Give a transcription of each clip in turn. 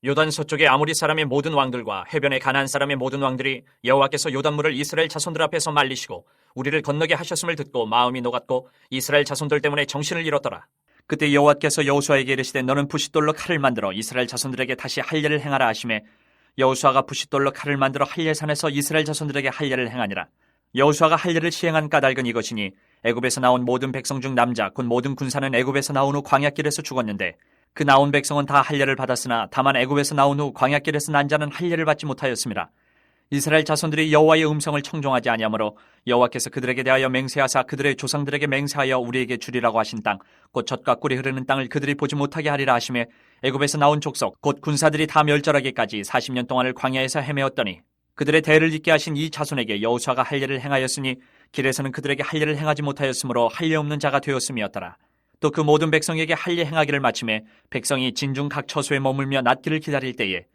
요단 서쪽의 아모리 사람의 모든 왕들과 해변의 가나안 사람의 모든 왕들이 여호와께서 요단물을 이스라엘 자손들 앞에서 말리시고 우리를 건너게 하셨음을 듣고 마음이 녹았고 이스라엘 자손들 때문에 정신을 잃었더라. 그때 여호와께서 여호수아에게 이르시되 너는 부싯돌로 칼을 만들어 이스라엘 자손들에게 다시 할례를 행하라 하시매 여호수아가 부싯돌로 칼을 만들어 할례산에서 이스라엘 자손들에게 할례를 행하니라. 여호수아가 할례를 시행한 까닭은 이것이니 애굽에서 나온 모든 백성 중 남자 곧 모든 군사는 애굽에서 나온 후 광야길에서 죽었는데 그 나온 백성은 다 할례를 받았으나 다만 애굽에서 나온 후 광야길에서 난 자는 할례를 받지 못하였습니다. 이스라엘 자손들이 여호와의 음성을 청종하지 아니하므로 여호와께서 그들에게 대하여 맹세하사 그들의 조상들에게 맹세하여 우리에게 주리라고 하신 땅 곧 젖과 꿀이 흐르는 땅을 그들이 보지 못하게 하리라 하시매 애굽에서 나온 족속 곧 군사들이 다 멸절하기까지 40년 동안을 광야에서 헤매었더니 그들의 대를 잇게 하신 이 자손에게 여호수아가 할례를 행하였으니 길에서는 그들에게 할례를 행하지 못하였으므로 할례 없는 자가 되었음이었더라. 또 그 모든 백성에게 할례 행하기를 마침에 백성이 진중 각 처소에 머물며 낮길을 기다릴 때에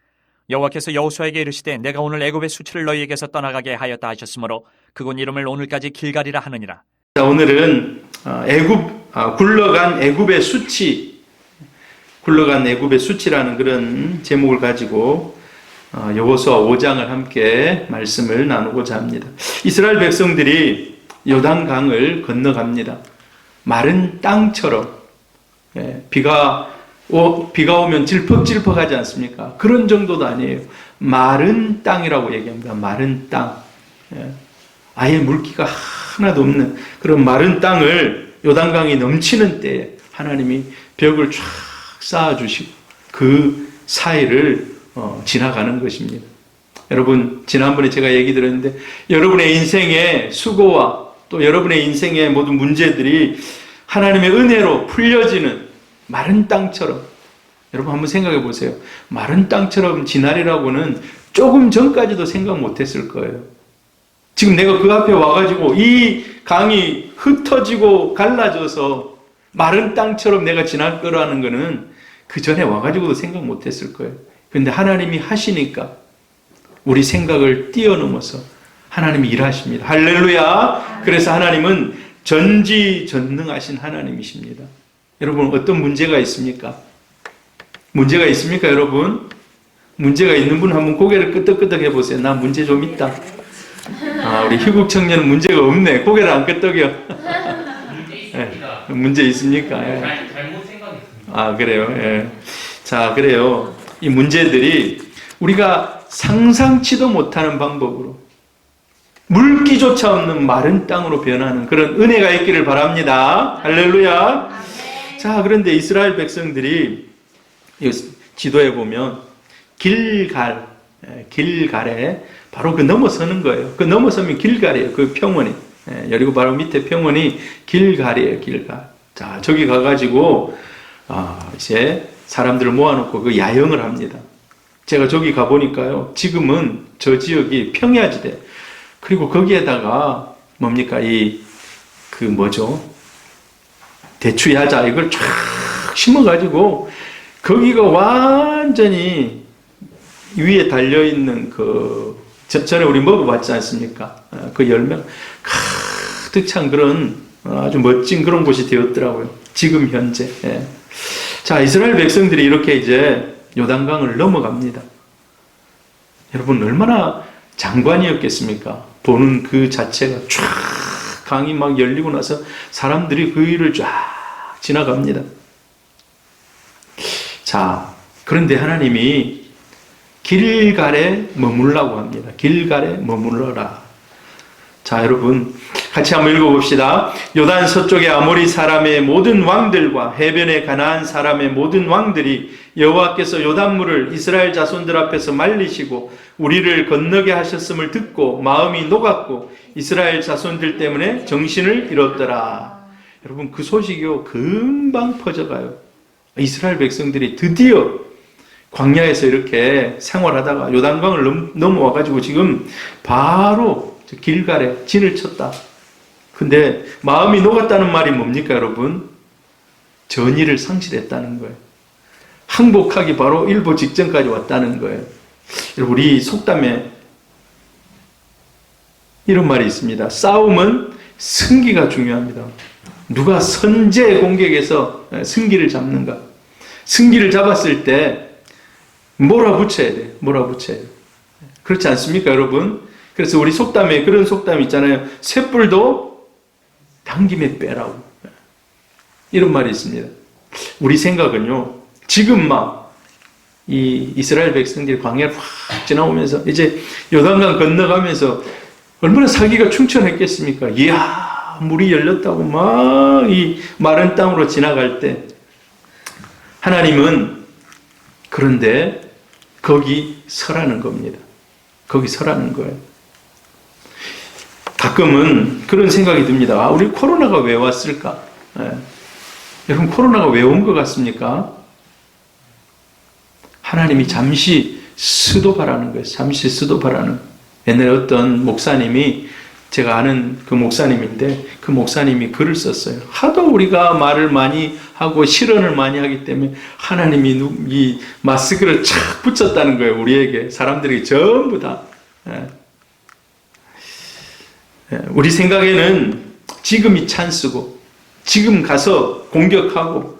여호와께서 여호수아에게 이르시되 내가 오늘 애굽의 수치를 너희에게서 떠나가게 하였다 하셨으므로 그곳 이름을 오늘까지 길갈이라 하느니라. 자, 오늘은 굴러간 애굽의 수치, 굴러간 애굽의 수치라는 그런 제목을 가지고 여호수아 5장을 함께 말씀을 나누고자 합니다. 이스라엘 백성들이 요단강을 건너갑니다. 마른 땅처럼 비가 오면 질퍽질퍽하지 않습니까? 그런 정도도 아니에요. 마른 땅이라고 얘기합니다. 마른 땅. 아예 물기가 하나도 없는 그런 마른 땅을 요단강이 넘치는 때에 하나님이 벽을 쫙 쌓아주시고 그 사이를 지나가는 것입니다. 여러분, 지난번에 제가 얘기 들었는데 여러분의 인생의 수고와 또 여러분의 인생의 모든 문제들이 하나님의 은혜로 풀려지는 마른 땅처럼, 여러분 한번 생각해 보세요. 마른 땅처럼 지나리라고는 조금 전까지도 생각 못했을 거예요. 지금 내가 그 앞에 와가지고 이 강이 흩어지고 갈라져서 마른 땅처럼 내가 지날 거라는 거는 그 전에 와가지고도 생각 못했을 거예요. 그런데 하나님이 하시니까 우리 생각을 뛰어넘어서 하나님이 일하십니다. 할렐루야. 그래서 하나님은 전지전능하신 하나님이십니다. 여러분, 어떤 문제가 있습니까? 문제가 있습니까, 여러분? 문제가 있는 분 한번 고개를 끄덕끄덕 해보세요. 나 문제 좀 있다. 우리 희국 청년은 문제가 없네. 고개를 안 끄덕여. 네, 문제 있습니까? 예. 잘못 생각했습니다. 그래요. 예. 자, 그래요. 이 문제들이 우리가 상상치도 못하는 방법으로 물기조차 없는 마른 땅으로 변하는 그런 은혜가 있기를 바랍니다. 할렐루야. 자, 그런데 이스라엘 백성들이 지도에 보면 길갈에 바로 그 넘어서는 거예요. 그 넘어서면 길갈이에요. 그 평원이. 여리고 바로 밑에 평원이 길갈이에요. 길갈. 자, 저기 가가지고 이제 사람들을 모아놓고 그 야영을 합니다. 제가 저기 가보니까요, 지금은 저 지역이 평야지대. 그리고 거기에다가 뭡니까? 대추야자 이걸 쫙 심어가지고 거기가 완전히 위에 달려있는 전에 우리 먹어봤지 않습니까? 그 열매가 가득 찬 그런 아주 멋진 그런 곳이 되었더라고요. 지금 현재. 예. 자, 이스라엘 백성들이 이렇게 이제 요단강을 넘어갑니다. 여러분, 얼마나 장관이었겠습니까? 보는 그 자체가 쫙 강이 막 열리고 나서 사람들이 그 위를 쫙 지나갑니다. 자, 그런데 하나님이 길갈에 머물라고 합니다. 길갈에 머물러라. 자, 여러분 같이 한번 읽어봅시다. 요단 서쪽의 아모리 사람의 모든 왕들과 해변의 가나안 사람의 모든 왕들이 여호와께서 요단물을 이스라엘 자손들 앞에서 말리시고 우리를 건너게 하셨음을 듣고 마음이 녹았고 이스라엘 자손들 때문에 정신을 잃었더라. 여러분, 그 소식이요 금방 퍼져가요. 이스라엘 백성들이 드디어 광야에서 이렇게 생활하다가 요단강을 넘어와가지고 지금 바로 길갈에 진을 쳤다. 근데 마음이 녹았다는 말이 뭡니까, 여러분? 전의를 상실했다는 거예요. 항복하기 바로 일보 직전까지 왔다는 거예요. 우리 속담에 이런 말이 있습니다. 싸움은 승기가 중요합니다. 누가 선제 공격에서 승기를 잡는가? 승기를 잡았을 때 몰아붙여야 돼. 몰아붙여야 돼. 그렇지 않습니까, 여러분? 그래서 우리 속담에 그런 속담 있잖아요. 쇳불도 당김에 빼라고. 이런 말이 있습니다. 우리 생각은요, 지금 막 이 이스라엘 백성들이 광야를 확 지나오면서 이제 요단강 건너가면서 얼마나 사기가 충천했겠습니까? 이야, 물이 열렸다고 막 이 마른 땅으로 지나갈 때 하나님은 그런데 거기 서라는 겁니다. 거기 서라는 거예요. 가끔은 그런 생각이 듭니다. 아, 우리 코로나가 왜 왔을까? 예. 여러분, 코로나가 왜 온 것 같습니까? 하나님이 잠시 스톱하라는 거예요. 잠시 스톱하라는. 옛날에 어떤 목사님이, 제가 아는 그 목사님인데 그 목사님이 글을 썼어요. 하도 우리가 말을 많이 하고 실언을 많이 하기 때문에 하나님이 이 마스크를 착 붙였다는 거예요. 우리에게, 사람들이 전부 다. 우리 생각에는 지금이 찬스고, 지금 가서 공격하고,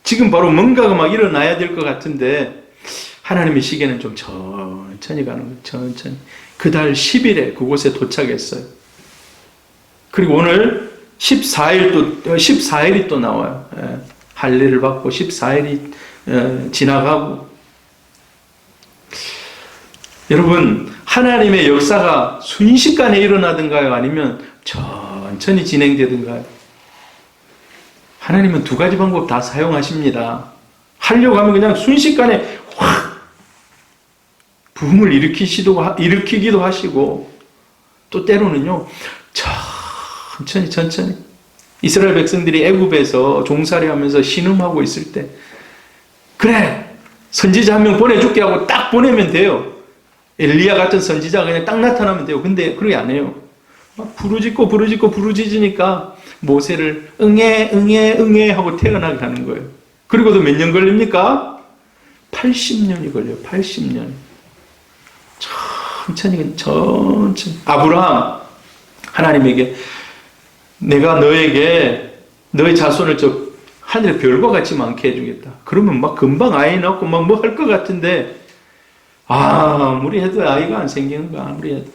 지금 바로 뭔가가 막 일어나야 될 것 같은데 하나님의 시계는 좀 천천히 가는 거예요. 천천히. 그달 10일에 그곳에 도착했어요. 그리고 오늘 14일이 또 나와요. 할례를 받고 14일이 지나가고. 여러분, 하나님의 역사가 순식간에 일어나든가요? 아니면 천천히 진행되든가요? 하나님은 두 가지 방법 다 사용하십니다. 하려고 하면 그냥 순식간에 확 붐을 일으키기도 하시고, 또 때로는요, 천천히. 이스라엘 백성들이 애굽에서 종살이하면서 신음하고 있을 때, 그래, 선지자 한 명 보내줄게 하고 딱 보내면 돼요. 엘리야 같은 선지자가 그냥 딱 나타나면 돼요. 근데 그렇게 안 해요. 막 부르짖으니까 모세를 응애 하고 태어나게 하는 거예요. 그리고도 몇 년 걸립니까? 80년이 걸려요. 80년. 천천히. 아브라함, 하나님에게 내가 너에게 너의 자손을 저 하늘의 별과 같이 많게 해주겠다. 그러면 막 금방 아이 낳고 막 뭐 할 것 같은데, 아무리 해도 아이가 안 생기는 거야. 아무리 해도.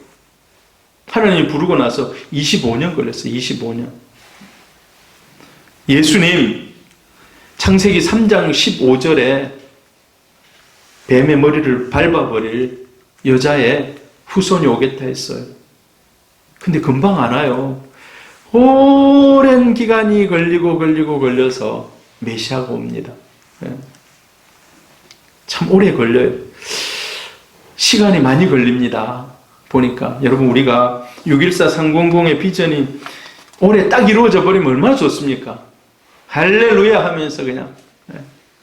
하나님이 부르고 나서 25년 걸렸어요. 25년. 예수님, 창세기 3장 15절에 뱀의 머리를 밟아버릴 여자의 후손이 오겠다 했어요. 근데 금방 안 와요. 오랜 기간이 걸려서 메시아가 옵니다. 참 오래 걸려요. 시간이 많이 걸립니다. 보니까 여러분, 우리가 614-300의 비전이 올해 딱 이루어져 버리면 얼마나 좋습니까? 할렐루야 하면서 그냥.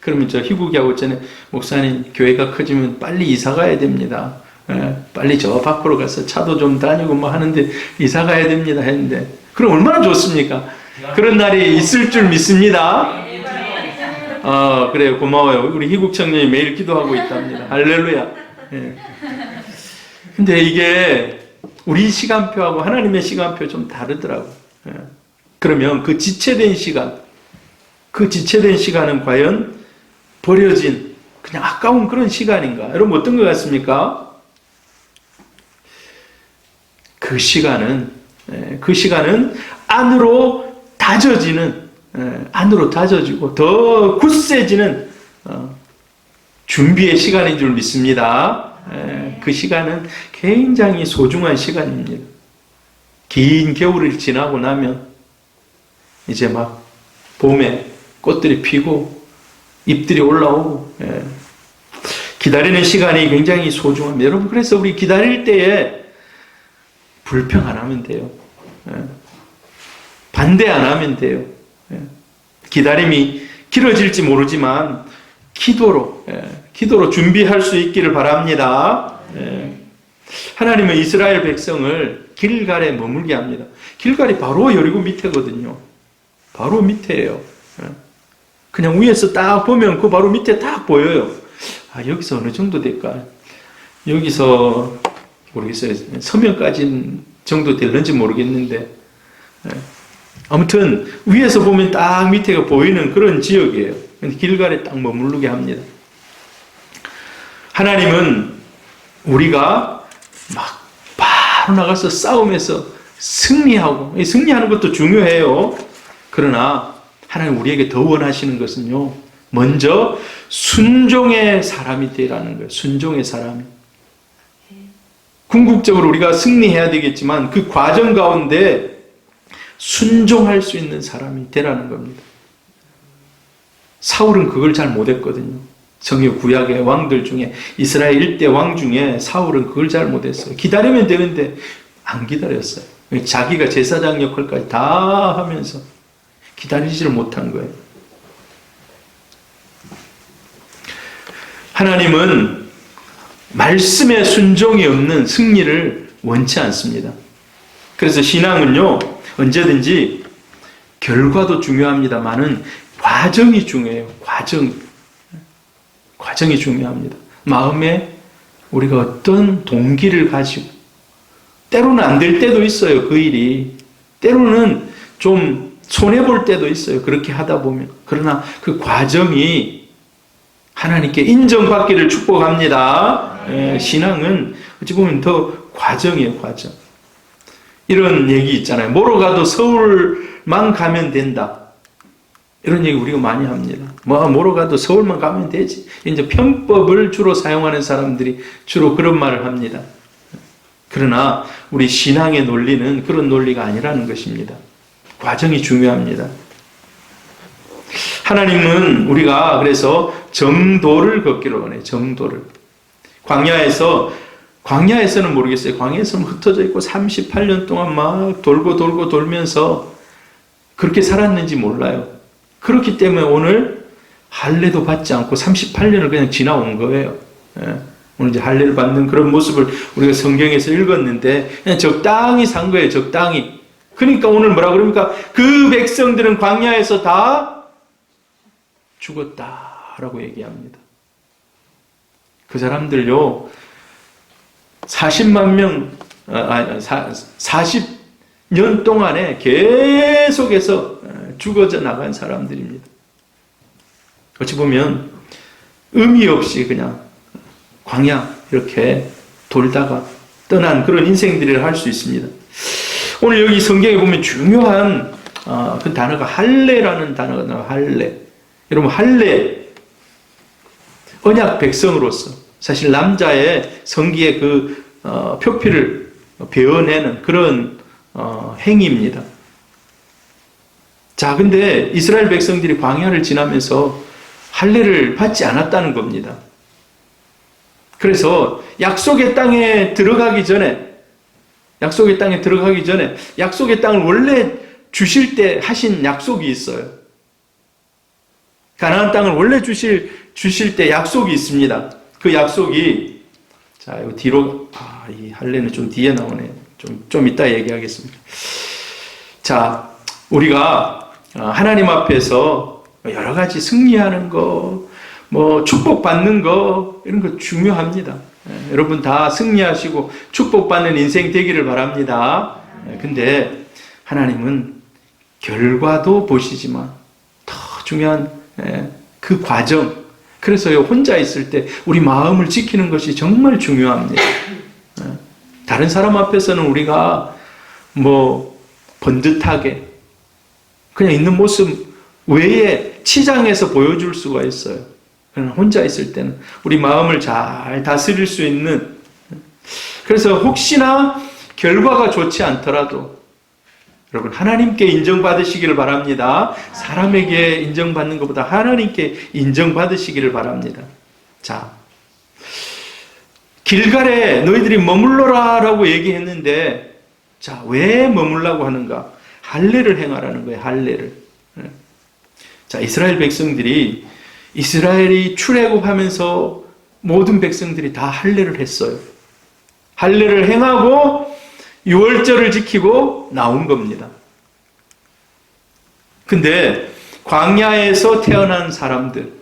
그러면 저 희국이하고 있잖아요. 목사님, 교회가 커지면 빨리 이사 가야 됩니다. 빨리 저 밖으로 가서 차도 좀 다니고 뭐 하는데 이사 가야 됩니다 했는데, 그럼 얼마나 좋습니까? 그런 날이 있을 줄 믿습니다. 그래요. 고마워요. 우리 희국 청년이 매일 기도하고 있답니다. 할렐루야. 근데 이게 우리 시간표하고 하나님의 시간표 좀 다르더라고요. 그러면 그 지체된 시간은 과연 버려진 그냥 아까운 그런 시간인가? 여러분, 어떤 것 같습니까? 그 시간은 안으로 다져지고 더 굳세지는 준비의 시간인 줄 믿습니다. 그 시간은 굉장히 소중한 시간입니다. 긴 겨울을 지나고 나면 이제 막 봄에 꽃들이 피고 잎들이 올라오고, 기다리는 시간이 굉장히 소중합니다. 여러분, 그래서 우리 기다릴 때에 불평 안 하면 돼요. 반대 안 하면 돼요. 기다림이 길어질지 모르지만 기도로 준비할 수 있기를 바랍니다. 하나님은 이스라엘 백성을 길갈에 머물게 합니다. 길갈이 바로 여리고 밑에거든요. 바로 밑에예요. 그냥 위에서 딱 보면 그 바로 밑에 딱 보여요. 여기서 어느 정도 될까? 여기서 모르겠어요. 서면까지 정도 될는지 모르겠는데, 아무튼 위에서 보면 딱 밑에가 보이는 그런 지역이에요. 길갈에 딱 머무르게 합니다. 하나님은 우리가 막 바로 나가서 싸움에서 승리하고, 승리하는 것도 중요해요. 그러나 하나님 우리에게 더 원하시는 것은요, 먼저 순종의 사람이 되라는 거예요. 순종의 사람이. 궁극적으로 우리가 승리해야 되겠지만 그 과정 가운데 순종할 수 있는 사람이 되라는 겁니다. 사울은 그걸 잘 못했거든요. 성경 구약의 왕들 중에, 이스라엘 일대 왕 중에 사울은 그걸 잘 못했어요. 기다리면 되는데 안 기다렸어요. 자기가 제사장 역할까지 다 하면서 기다리지를 못한 거예요. 하나님은 말씀에 순종이 없는 승리를 원치 않습니다. 그래서 신앙은요, 언제든지 결과도 중요합니다만은 과정이 중요해요. 과정이 중요합니다. 마음에 우리가 어떤 동기를 가지고, 때로는 안 될 때도 있어요. 그 일이 때로는 좀 손해볼 때도 있어요. 그렇게 하다 보면. 그러나 그 과정이 하나님께 인정받기를 축복합니다. 신앙은 어찌 보면 더 과정이에요. 과정. 이런 얘기 있잖아요. 뭐로 가도 서울만 가면 된다. 이런 얘기 우리가 많이 합니다. 뭐로 가도 서울만 가면 되지. 이제 편법을 주로 사용하는 사람들이 주로 그런 말을 합니다. 그러나 우리 신앙의 논리는 그런 논리가 아니라는 것입니다. 과정이 중요합니다. 하나님은 우리가 그래서 정도를 걷기를 원해요. 정도를. 광야에서는 모르겠어요. 광야에서는 흩어져 있고 38년 동안 막 돌고 돌면서 그렇게 살았는지 몰라요. 그렇기 때문에 오늘 할례도 받지 않고 38년을 그냥 지나온 거예요. 오늘 이제 할례를 받는 그런 모습을 우리가 성경에서 읽었는데 그냥 적당히 산 거예요. 적당히. 그러니까 오늘 뭐라 그럽니까? 그 백성들은 광야에서 다 죽었다라고 얘기합니다. 그 사람들요, 40만 명, 40년 동안에 계속해서 죽어져 나간 사람들입니다. 어찌 보면 의미 없이 그냥 광야 이렇게 돌다가 떠난 그런 인생들이라 할 수 있습니다. 오늘 여기 성경에 보면 중요한 그 단어가 할례라는 단어가 나와요. 할례. 여러분, 할례, 언약 백성으로서 사실 남자의 성기의 그 표피를 베어내는 그런 행위입니다. 자, 근데 이스라엘 백성들이 광야를 지나면서 할례를 받지 않았다는 겁니다. 그래서 약속의 땅에 들어가기 전에 약속의 땅을 원래 주실 때 하신 약속이 있어요. 가나안 땅을 원래 주실 때 약속이 있습니다. 그 약속이, 자, 이거 뒤로, 이 할례는 좀 뒤에 나오네요. 좀 이따 얘기하겠습니다. 자, 우리가 하나님 앞에서 여러 가지 승리하는 거, 축복받는 거, 이런 거 중요합니다. 여러분 다 승리하시고 축복받는 인생 되기를 바랍니다. 근데 하나님은 결과도 보시지만 더 중요한 그 과정, 그래서 혼자 있을 때 우리 마음을 지키는 것이 정말 중요합니다. 다른 사람 앞에서는 우리가 번듯하게 그냥 있는 모습 외에 치장해서 보여줄 수가 있어요. 그러나 혼자 있을 때는 우리 마음을 잘 다스릴 수 있는, 그래서 혹시나 결과가 좋지 않더라도 여러분 하나님께 인정받으시기를 바랍니다. 사람에게 인정받는 것보다 하나님께 인정받으시기를 바랍니다. 자, 길갈에 너희들이 머물러라 라고 얘기했는데, 자, 왜 머물라고 하는가? 할례를 행하라는 거예요. 할례를. 자, 이스라엘 백성들이, 이스라엘이 출애굽하면서 모든 백성들이 다 할례를 했어요. 할례를 행하고 유월절을 지키고 나온 겁니다. 근데 광야에서 태어난 사람들,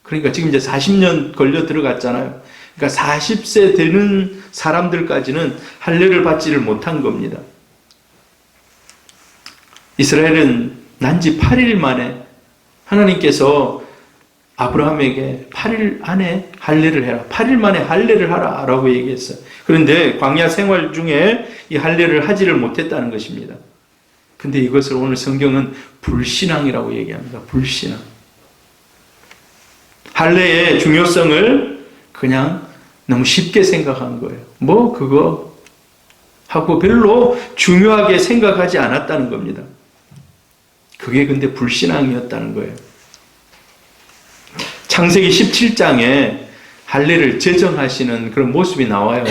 그러니까 지금 이제 40년 걸려 들어갔잖아요. 그러니까 40세 되는 사람들까지는 할례를 받지를 못한 겁니다. 이스라엘은 난지 8일 만에 하나님께서 아브라함에게 8일 안에 할례를 해라. 8일 만에 할례를 하라 라고 얘기했어요. 그런데 광야 생활 중에 이 할례를 하지를 못했다는 것입니다. 근데 이것을 오늘 성경은 불신앙이라고 얘기합니다. 불신앙. 할례의 중요성을 그냥 너무 쉽게 생각한 거예요. 뭐 그거 하고 별로 중요하게 생각하지 않았다는 겁니다. 그게 근데 불신앙이었다는 거예요. 창세기 17장에 할례를 제정하시는 그런 모습이 나와요.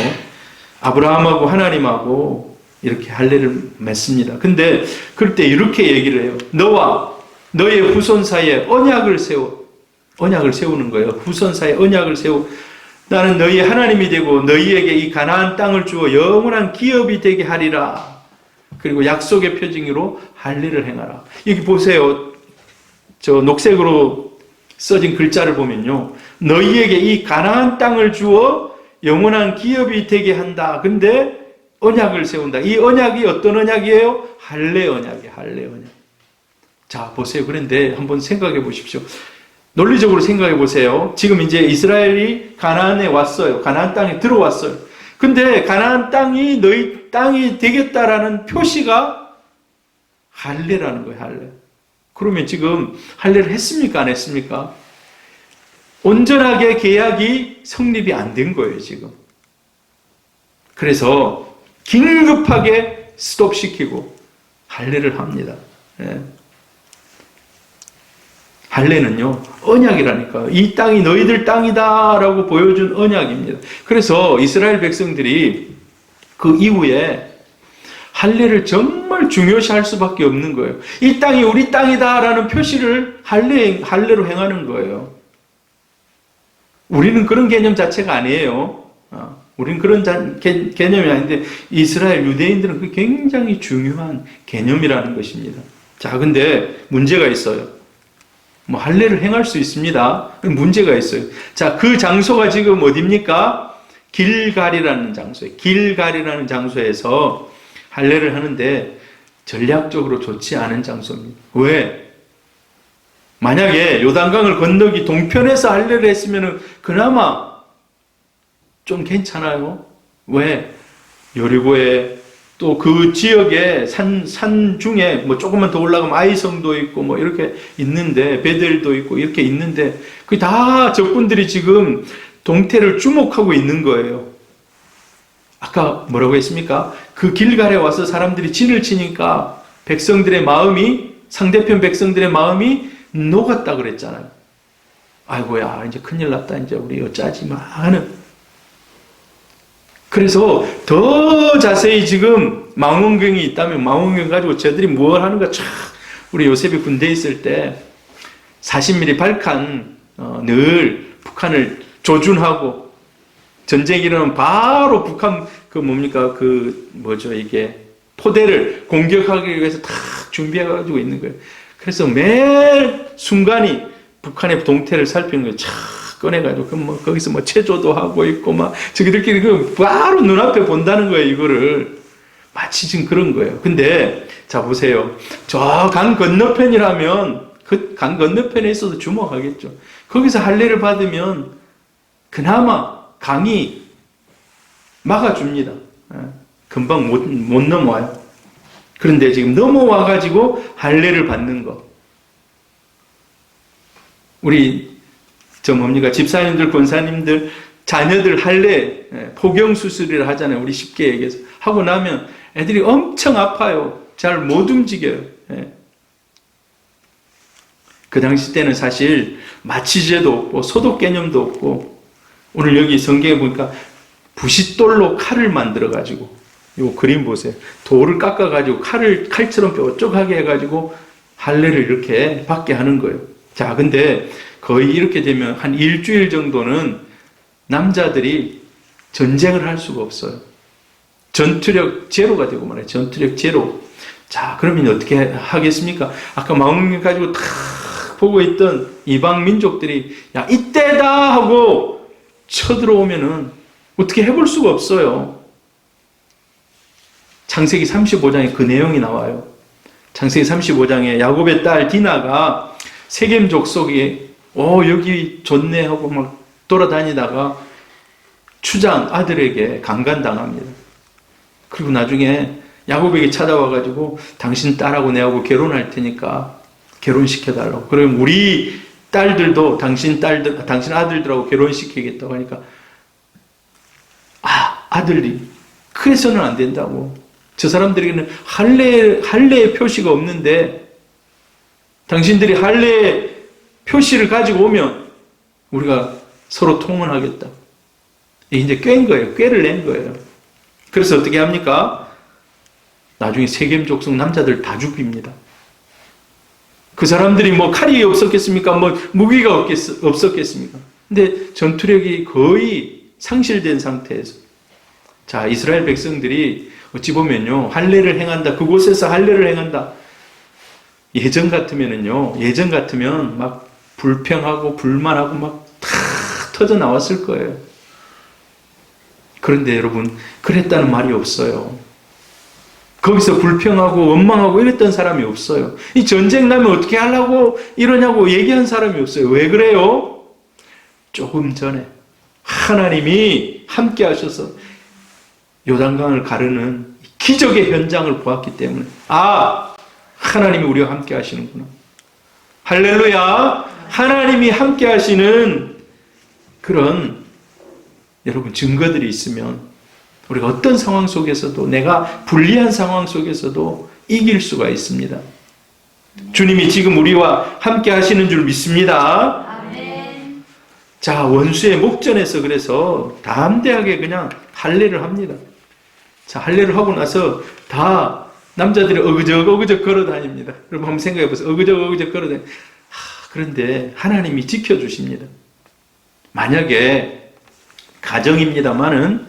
아브라함하고 하나님하고 이렇게 할례를 맺습니다. 근데 그럴 때 이렇게 얘기를 해요. 너와 너의 후손 사이에 언약을 세우는 거예요. 후손 사이에 언약을 세우. 나는 너희의 하나님이 되고 너희에게 이 가나안 땅을 주어 영원한 기업이 되게 하리라. 그리고 약속의 표징으로 할례를 행하라. 여기 보세요. 저 녹색으로 써진 글자를 보면요. 너희에게 이 가나안 땅을 주어 영원한 기업이 되게 한다. 근데 언약을 세운다. 이 언약이 어떤 언약이에요? 할례 언약이에요. 할례 언약. 자, 보세요. 그런데 한번 생각해 보십시오. 논리적으로 생각해 보세요. 지금 이제 이스라엘이 가나안에 왔어요. 가나안 땅에 들어왔어요. 근데 가나안 땅이 너희 땅이 되겠다라는 표시가 할례라는 거예요. 할례. 그러면 지금 할례를 했습니까? 안 했습니까? 온전하게 계약이 성립이 안 된 거예요. 지금. 그래서 긴급하게 스톱시키고 할례를 합니다. 예. 할례는요, 언약이라니까. 이 땅이 너희들 땅이다라고 보여준 언약입니다. 그래서 이스라엘 백성들이 그 이후에 할례를 정말 중요시할 수밖에 없는 거예요. 이 땅이 우리 땅이다라는 표시를 할례로 행하는 거예요. 우리는 그런 개념 자체가 아니에요. 우리는 그런 개념이 아닌데 이스라엘 유대인들은 그 굉장히 중요한 개념이라는 것입니다. 자, 근데 문제가 있어요. 뭐 할례를 행할 수 있습니다. 문제가 있어요. 자, 그 장소가 지금 어디입니까? 길갈이라는 장소에. 길갈이라는 장소에서 할례를 하는데 전략적으로 좋지 않은 장소입니다. 왜? 만약에 요단강을 건너기 동편에서 할례를 했으면 그나마 좀 괜찮아요. 왜? 여리고에 또 그 지역에 산 중에 뭐 조금만 더 올라가면 아이성도 있고 뭐 이렇게 있는데 베델도 있고 이렇게 있는데 그 다 적군들이 지금 동태를 주목하고 있는 거예요. 아까 뭐라고 했습니까? 그 길갈에 와서 사람들이 진을 치니까 백성들의 마음이 상대편 백성들의 마음이 녹았다 그랬잖아요. 아이고야 이제 큰일 났다 이제 우리 어쩌지 마 하는. 그래서 더 자세히 지금 망원경이 있다면 망원경 가지고 저들이 뭘 하는가 쫙 우리 요셉이 군대에 있을 때 40mm 발칸 늘 북한을 조준하고 전쟁이 일어나면 바로 북한 그 뭡니까 그 뭐죠 이게 포대를 공격하기 위해서 다 준비해가지고 있는 거예요. 그래서 매 순간이 북한의 동태를 살피는 거예요. 쫙 꺼내가지고 뭐 거기서 뭐 체조도 하고 있고 막 저기들끼리 그 바로 눈앞에 본다는 거예요. 이거를 마치 지금 그런 거예요. 근데 자 보세요. 저 강 건너편이라면 그 강 건너편에 있어도 주목하겠죠. 거기서 할례를 받으면 그나마 강이 막아줍니다. 금방 못 넘어와요. 그런데 지금 넘어와가지고 할례를 받는 거. 우리 뭡니까 집사님들 권사님들 자녀들 할례 포경 수술이라 하잖아요. 우리 쉽게 얘기해서 하고 나면 애들이 엄청 아파요. 잘 못 움직여요. 그 당시 때는 사실 마취제도 없고 소독 개념도 없고 오늘 여기 성경에 보니까 부싯돌로 칼을 만들어 가지고 요 그림 보세요. 돌을 깎아 가지고 칼처럼 뾰족하게 해 가지고 할례를 이렇게 받게 하는 거예요. 자, 근데 거의 이렇게 되면 한 일주일 정도는 남자들이 전쟁을 할 수가 없어요. 전투력 제로가 되고 말이에요. 전투력 제로. 자, 그러면 어떻게 하겠습니까? 아까 망원경 가지고 탁 보고 있던 이방 민족들이 야, 이때다 하고 쳐들어오면은 어떻게 해볼 수가 없어요. 창세기 35장에 그 내용이 나와요. 창세기 35장에 야곱의 딸 디나가 세겜 족속에 여기 좋네 하고 막 돌아다니다가 추장 아들에게 강간당합니다. 그리고 나중에 야곱에게 찾아와가지고 당신 딸하고 내하고 결혼할 테니까 결혼시켜달라고. 그러면 우리 딸들도 당신 아들들하고 결혼시키겠다고 하니까 아들이 그래서는 안 된다고. 저 사람들에게는 할례의 표시가 없는데 당신들이 할례의 표시를 가지고 오면 우리가 서로 통혼하겠다. 이제 꾀인 거예요. 꾀를 낸 거예요. 그래서 어떻게 합니까? 나중에 세겜 족속 남자들 다 죽입니다. 그 사람들이 뭐 칼이 없었겠습니까? 뭐 무기가 없었겠습니까? 근데 전투력이 거의 상실된 상태에서 자, 이스라엘 백성들이 어찌 보면요, 할례를 행한다. 그곳에서 할례를 행한다. 예전 같으면 막 불평하고 불만하고 막 다 터져 나왔을 거예요. 그런데 여러분, 그랬다는 말이 없어요. 거기서 불평하고 원망하고 이랬던 사람이 없어요. 이 전쟁 나면 어떻게 하려고 이러냐고 얘기한 사람이 없어요. 왜 그래요? 조금 전에 하나님이 함께 하셔서 요단강을 가르는 기적의 현장을 보았기 때문에 하나님이 우리와 함께 하시는구나. 할렐루야. 하나님이 함께 하시는 그런 여러분 증거들이 있으면 우리가 어떤 상황 속에서도 내가 불리한 상황 속에서도 이길 수가 있습니다. 주님이 지금 우리와 함께 하시는 줄 믿습니다. 아멘. 자, 원수의 목전에서 그래서 담대하게 그냥 할례를 합니다. 자, 할례를 하고 나서 다 남자들이 어그적 걸어 다닙니다. 여러분 한번 생각해 보세요. 어그적 걸어 다닙니다. 그런데 하나님이 지켜주십니다. 만약에 가정입니다만은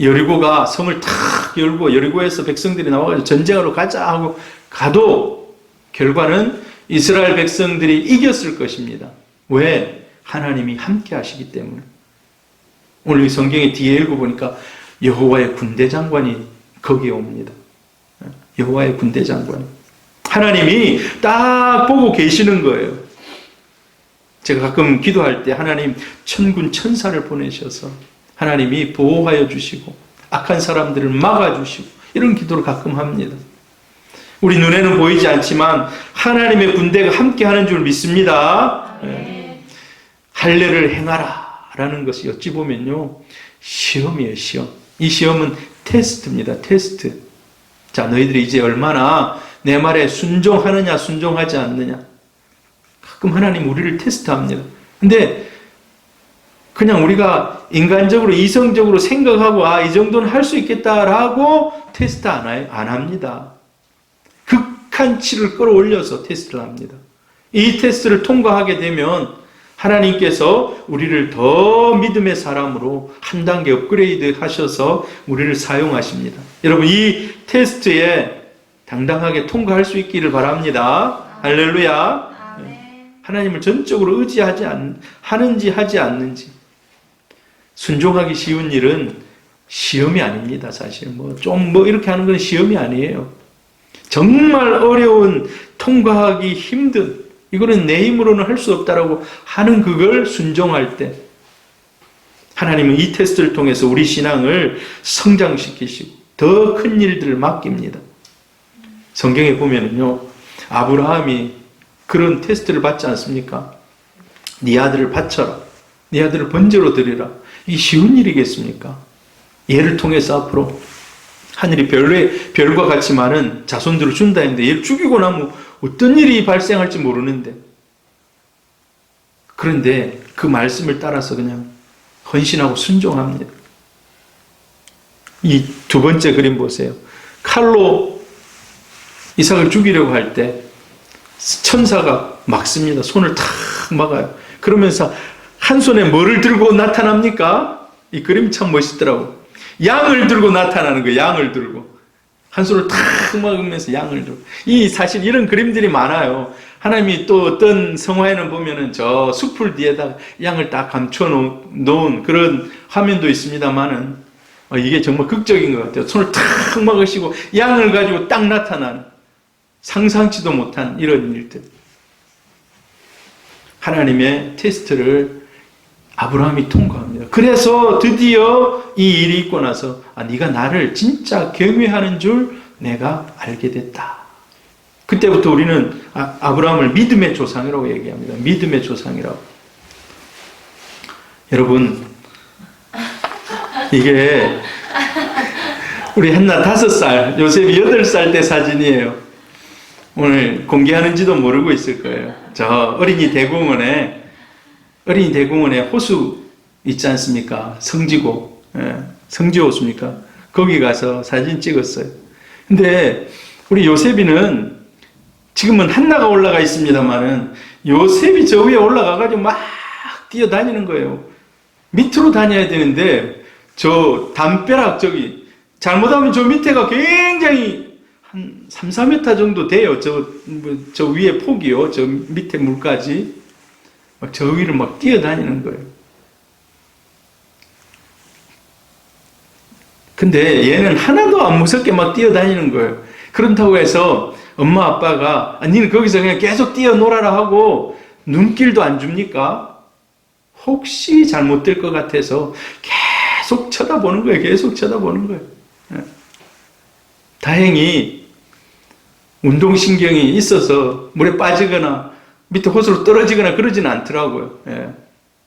여리고가 성을 탁 열고 여리고에서 백성들이 나와가지고 전쟁하러 가자 하고 가도 결과는 이스라엘 백성들이 이겼을 것입니다. 왜? 하나님이 함께 하시기 때문에. 오늘 이 성경의 뒤에 읽어보니까 여호와의 군대 장관이 거기에 옵니다. 여호와의 군대 장관. 하나님이 딱 보고 계시는 거예요. 제가 가끔 기도할 때 하나님 천군 천사를 보내셔서 하나님이 보호하여 주시고 악한 사람들을 막아주시고 이런 기도를 가끔 합니다. 우리 눈에는 보이지 않지만 하나님의 군대가 함께하는 줄 믿습니다. 네. 할례를 행하라 라는 것이 어찌 보면요 시험이에요. 시험. 이 시험은 테스트입니다. 테스트. 자, 너희들이 이제 얼마나 내 말에 순종하느냐 순종하지 않느냐. 가끔 하나님 우리를 테스트합니다. 근데 그냥 우리가 인간적으로 이성적으로 생각하고 이 정도는 할 수 있겠다라고 테스트 안 합니다. 극한치를 끌어올려서 테스트를 합니다. 이 테스트를 통과하게 되면 하나님께서 우리를 더 믿음의 사람으로 한 단계 업그레이드 하셔서 우리를 사용하십니다. 여러분 이 테스트에 당당하게 통과할 수 있기를 바랍니다. 할렐루야. 하나님을 전적으로 하는지 하지 않는지. 순종하기 쉬운 일은 시험이 아닙니다. 사실 이렇게 하는 건 시험이 아니에요. 정말 어려운 통과하기 힘든 이거는 내 힘으로는 할 수 없다라고 하는 그걸 순종할 때 하나님은 이 테스트를 통해서 우리 신앙을 성장시키시고 더 큰 일들을 맡깁니다. 성경에 보면은요 아브라함이 그런 테스트를 받지 않습니까? 네 아들을 바쳐라. 네 아들을 번제로 드리라. 이게 쉬운 일이겠습니까? 얘를 통해서 앞으로 하늘이 별과 같이 많은 자손들을 준다 했는데 얘를 죽이고 나면 어떤 일이 발생할지 모르는데 그런데 그 말씀을 따라서 그냥 헌신하고 순종합니다. 이 두 번째 그림 보세요. 칼로 이삭을 죽이려고 할 때 천사가 막습니다. 손을 탁 막아요. 그러면서 한 손에 뭐를 들고 나타납니까? 이 그림이 참 멋있더라고. 양을 들고 나타나는 거예요. 양을 들고. 한 손을 탁 막으면서 양을 들고. 사실 이런 그림들이 많아요. 하나님이 또 어떤 성화에는 보면은 저 숲을 뒤에다가 양을 딱 감춰 놓은 그런 화면도 있습니다만은 이게 정말 극적인 것 같아요. 손을 탁 막으시고 양을 가지고 딱 나타나는 상상치도 못한 이런 일들. 하나님의 테스트를 아브라함이 통과합니다. 그래서 드디어 이 일이 있고 나서 네가 나를 진짜 경외하는 줄 내가 알게 됐다. 그때부터 우리는 아브라함을 믿음의 조상이라고 얘기합니다. 믿음의 조상이라고. 여러분, 이게 우리 한나 5살, 요셉이 8살 때 사진이에요. 오늘 공개하는지도 모르고 있을 거예요. 저 어린이 대공원에 호수 있지 않습니까? 성지고, 성지호수입니까? 거기 가서 사진 찍었어요. 근데 우리 요셉이는 지금은 한나가 올라가 있습니다만은 요셉이 저 위에 올라가가지고 막 뛰어다니는 거예요. 밑으로 다녀야 되는데 저 담벼락 잘못하면 저 밑에가 굉장히 한 3, 4m 정도 돼요. 저 위에 폭이요. 저 밑에 물까지. 막 저 위를 막 뛰어다니는 거예요. 근데 얘는 하나도 안 무섭게 막 뛰어다니는 거예요. 그렇다고 해서 엄마 아빠가 니는 거기서 그냥 계속 뛰어놀아라 하고 눈길도 안 줍니까? 혹시 잘못될 것 같아서 계속 쳐다보는 거예요. 계속 쳐다보는 거예요. 다행히 운동신경이 있어서 물에 빠지거나 밑에 호수로 떨어지거나 그러지는 않더라고요.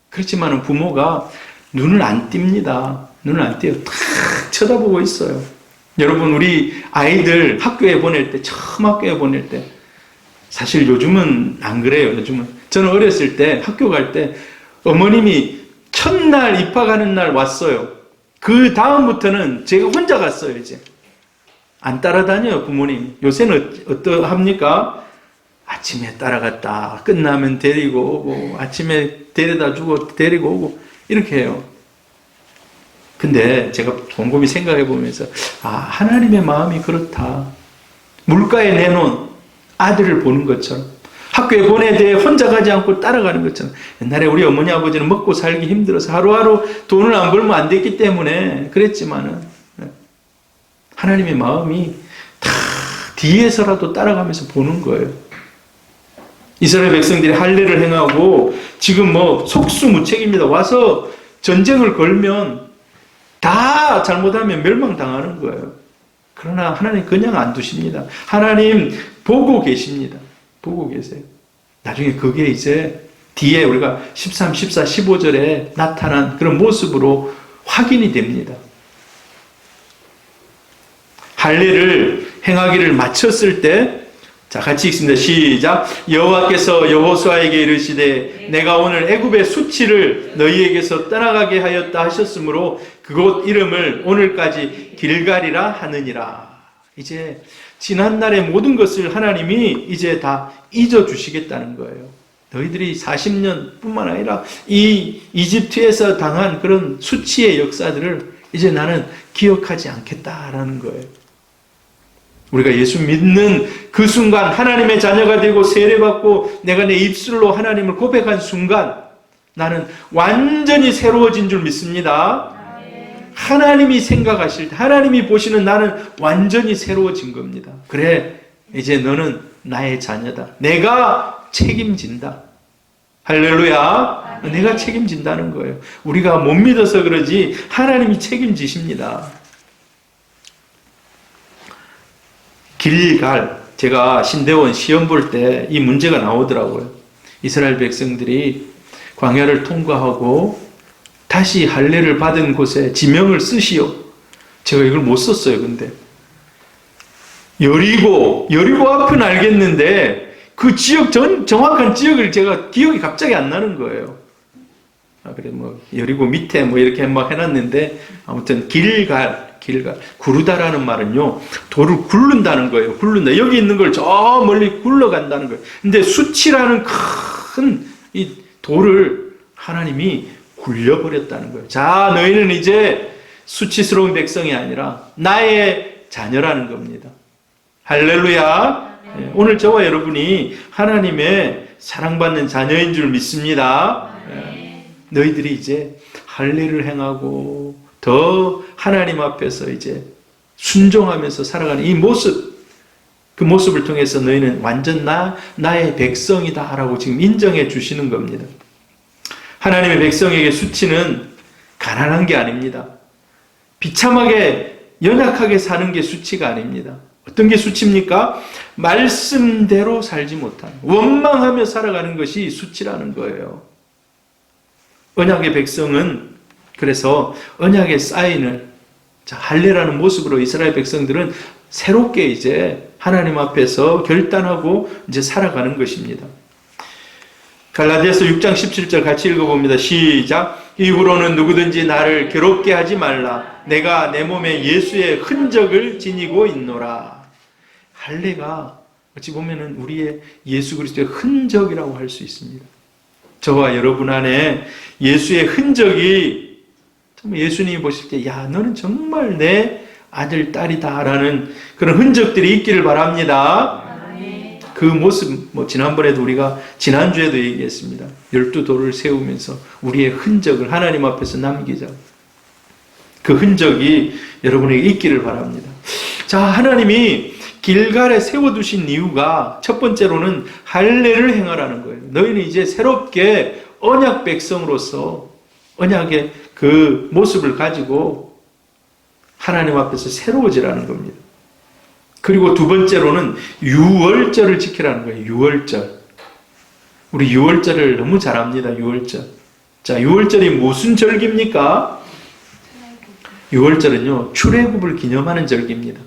그렇지만 부모가 눈을 안 띱니다. 눈을 안 떼요. 탁 쳐다보고 있어요. 여러분, 우리 아이들 학교에 보낼 때, 처음 학교에 보낼 때, 사실 요즘은 안 그래요. 요즘은. 저는 어렸을 때, 학교 갈 때, 어머님이 첫날 입학하는 날 왔어요. 그 다음부터는 제가 혼자 갔어요, 이제. 안 따라다녀요, 부모님. 요새는 어떠합니까? 아침에 따라갔다. 끝나면 데리고 오고, 아침에 데려다 주고, 데리고 오고, 이렇게 해요. 근데 제가 곰곰이 생각해 보면서 하나님의 마음이 그렇다. 물가에 내놓은 아들을 보는 것처럼 학교에 보내야 돼 혼자 가지 않고 따라가는 것처럼 옛날에 우리 어머니 아버지는 먹고 살기 힘들어서 하루하루 돈을 안 벌면 안 됐기 때문에 그랬지만은 하나님의 마음이 다 뒤에서라도 따라가면서 보는 거예요. 이스라엘 백성들이 할례를 행하고 지금 속수무책입니다. 와서 전쟁을 걸면 다 잘못하면 멸망당하는 거예요. 그러나 하나님 그냥 안 두십니다. 하나님 보고 계십니다. 보고 계세요. 나중에 그게 이제 뒤에 우리가 13, 14, 15절에 나타난 그런 모습으로 확인이 됩니다. 할례를 행하기를 마쳤을 때 자, 같이 읽습니다. 시작. 여호와께서 여호수아에게 이르시되 내가 오늘 애굽의 수치를 너희에게서 떠나가게 하였다 하셨으므로 그곳 이름을 오늘까지 길갈이라 하느니라. 이제 지난날의 모든 것을 하나님이 이제 다 잊어주시겠다는 거예요. 너희들이 40년 뿐만 아니라 이 이집트에서 당한 그런 수치의 역사들을 이제 나는 기억하지 않겠다라는 거예요. 우리가 예수 믿는 그 순간 하나님의 자녀가 되고 세례받고 내가 내 입술로 하나님을 고백한 순간 나는 완전히 새로워진 줄 믿습니다. 하나님이 생각하실 때 하나님이 보시는 나는 완전히 새로워진 겁니다. 그래, 이제 너는 나의 자녀다. 내가 책임진다. 할렐루야. 내가 책임진다는 거예요. 우리가 못 믿어서 그러지 하나님이 책임지십니다. 길갈, 제가 신대원 시험 볼 때 이 문제가 나오더라고요. 이스라엘 백성들이 광야를 통과하고 다시 할례를 받은 곳에 지명을 쓰시오. 제가 이걸 못 썼어요. 근데 여리고 앞은 알겠는데 그 지역 정확한 지역을 제가 기억이 갑자기 안 나는 거예요. 그래 여리고 밑에 이렇게 막 해놨는데 아무튼 길갈 구르다라는 말은요 돌을 굴른다는 거예요. 굴른다. 여기 있는 걸 저 멀리 굴러간다는 거예요. 근데 수치라는 큰 이 돌을 하나님이 굴려버렸다는 거예요. 자, 너희는 이제 수치스러운 백성이 아니라 나의 자녀라는 겁니다. 할렐루야. 네, 오늘 저와 여러분이 하나님의 사랑받는 자녀인 줄 믿습니다. 네, 너희들이 이제 할례를 행하고 더 하나님 앞에서 이제 순종하면서 살아가는 이 모습, 그 모습을 통해서 너희는 완전 나의 백성이다 라고 지금 인정해 주시는 겁니다. 하나님의 백성에게 수치는 가난한 게 아닙니다. 비참하게 연약하게 사는 게 수치가 아닙니다. 어떤 게 수치입니까? 말씀대로 살지 못한, 원망하며 살아가는 것이 수치라는 거예요. 언약의 백성은 그래서 언약의 사인을 할례라는 모습으로 이스라엘 백성들은 새롭게 이제 하나님 앞에서 결단하고 이제 살아가는 것입니다. 갈라디아서 6장 17절 같이 읽어봅니다. 시작. 이후로는 누구든지 나를 괴롭게 하지 말라. 내가 내 몸에 예수의 흔적을 지니고 있노라. 할례가 어찌 보면은 우리의 예수 그리스도의 흔적이라고 할 수 있습니다. 저와 여러분 안에 예수의 흔적이, 정말 예수님이 보실 때, 야, 너는 정말 내 아들, 딸이다 라는 그런 흔적들이 있기를 바랍니다. 그 모습, 지난번에도 우리가 지난주에도 얘기했습니다. 12돌을 세우면서 우리의 흔적을 하나님 앞에서 남기자. 그 흔적이 여러분에게 있기를 바랍니다. 자, 하나님이 길갈에 세워두신 이유가 첫 번째로는 할례를 행하라는 거예요. 너희는 이제 새롭게 언약 백성으로서 언약의 그 모습을 가지고 하나님 앞에서 새로워지라는 겁니다. 그리고 두 번째로는 유월절을 지키라는 거예요. 유월절. 우리 유월절을 너무 잘 압니다. 유월절. 자, 유월절이 무슨 절기입니까? 유월절은요, 출애굽을 기념하는 절기입니다.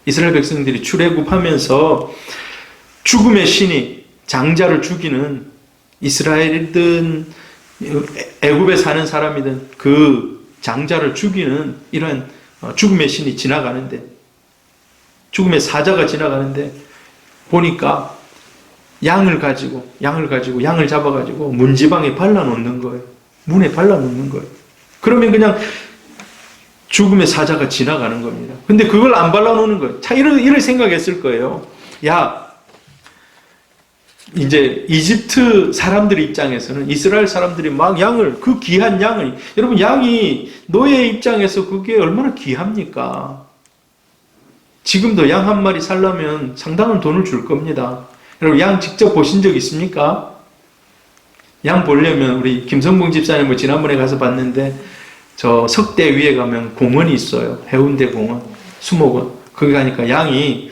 이스라엘 백성들이 출애굽하면서 죽음의 신이 장자를 죽이는, 이스라엘이든 애굽에 사는 사람이든 그 장자를 죽이는 이런 죽음의 신이 지나가는데, 죽음의 사자가 지나가는데 보니까 양을 잡아가지고 문지방에 발라놓는 거예요. 문에 발라놓는 거예요. 그러면 그냥 죽음의 사자가 지나가는 겁니다. 근데 그걸 안 발라놓는 거예요. 자, 이럴 생각했을 거예요. 야, 이제 이집트 사람들 입장에서는 이스라엘 사람들이 막 그 귀한 양을, 여러분, 양이 노예 입장에서 그게 얼마나 귀합니까? 지금도 양 한 마리 살려면 상당한 돈을 줄 겁니다. 여러분, 양 직접 보신 적 있습니까? 양 보려면 우리 김성봉 집사님 지난번에 가서 봤는데, 저 석대 위에 가면 공원이 있어요. 해운대 공원, 수목원. 거기 가니까 양이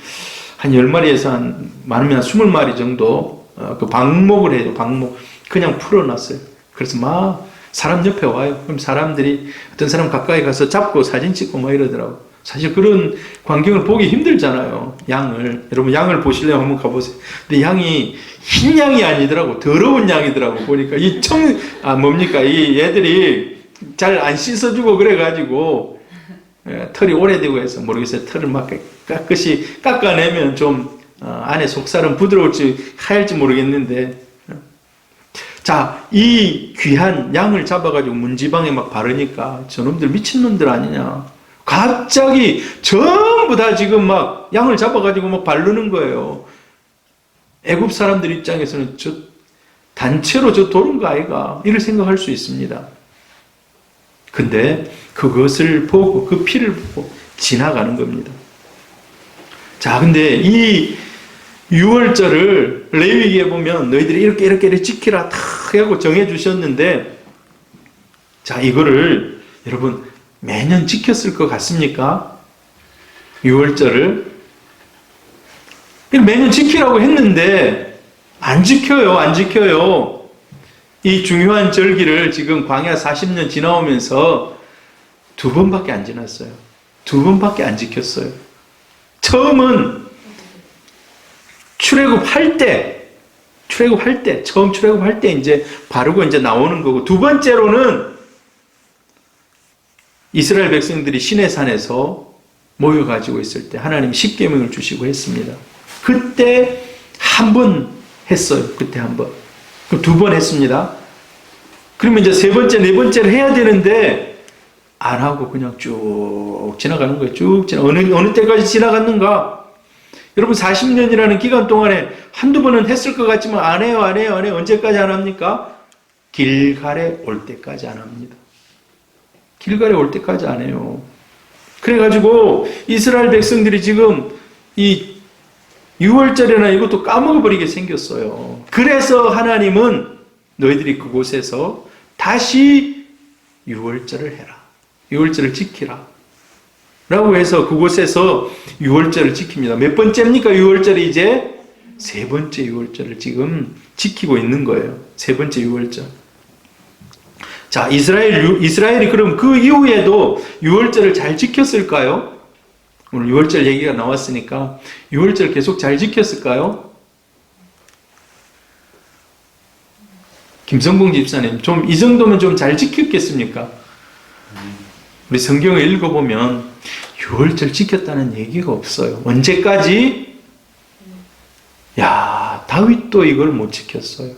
한 10마리에서 한 많으면 20마리 정도 그 방목을 해요. 방목. 그냥 풀어놨어요. 그래서 막 사람 옆에 와요. 그럼 사람들이, 어떤 사람 가까이 가서 잡고 사진 찍고 막 이러더라고. 사실 그런 광경을 보기 힘들잖아요. 양을. 여러분, 양을 보시려면 한번 가보세요. 근데 양이 흰 양이 아니더라고. 더러운 양이더라고. 보니까 이 이 얘들이 잘 안 씻어주고 그래가지고 털이 오래되고 해서 모르겠어요. 털을 막 깨끗이 깎아내면 좀 안에 속살은 부드러울지 하얄지 모르겠는데, 자, 이 귀한 양을 잡아가지고 문지방에 막 바르니까 저놈들 미친놈들 아니냐. 갑자기 전부 다 지금 막 양을 잡아가지고 막 바르는 거예요. 애굽 사람들 입장에서는 저 단체로 저 도는 거 아이가, 이를 생각할 수 있습니다. 근데 그것을 보고, 그 피를 보고 지나가는 겁니다. 자, 근데 이 유월절을 레위기에 보면 너희들이 이렇게 지키라 다 하고 정해 주셨는데, 자, 이거를 여러분 매년 지켰을 것 같습니까? 유월절을 매년 지키라고 했는데 안 지켜요. 이 중요한 절기를 지금 광야 40년 지나오면서 2번밖에 안 지났어요. 2번밖에 안 지켰어요. 처음은 출애굽할 때, 처음 출애굽할 때 이제 바르고 이제 나오는 거고, 두 번째로는 이스라엘 백성들이 시내산에서 모여가지고 있을 때 하나님이 십계명을 주시고 했습니다. 그때 한 번 했어요. 그때 한 번. 그럼 2번 했습니다. 그러면 이제 3번째, 4번째를 해야 되는데 안 하고 그냥 쭉 지나가는 거예요. 쭉 어느 때까지 지나갔는가? 여러분, 40년이라는 기간 동안에 한두 번은 했을 것 같지만 안 해요. 언제까지 안 합니까? 길갈에 올 때까지 안 합니다. 길갈에 올 때까지 안 해요. 그래가지고 이스라엘 백성들이 지금 이 유월절이나 이것도 까먹어버리게 생겼어요. 그래서 하나님은 너희들이 그곳에서 다시 유월절을 해라. 유월절을 지키라. 라고 해서 그곳에서 유월절을 지킵니다. 몇 번째입니까? 유월절이 이제 세 번째 유월절을 지금 지키고 있는 거예요. 세 번째 유월절. 자, 이스라엘이 그럼 그 이후에도 유월절을 잘 지켰을까요? 오늘 유월절 얘기가 나왔으니까 유월절 계속 잘 지켰을까요? 김성봉 집사님, 좀 이 정도면 좀 잘 지켰겠습니까? 우리 성경을 읽어보면 유월절 지켰다는 얘기가 없어요. 언제까지? 야, 다윗도 이걸 못 지켰어요.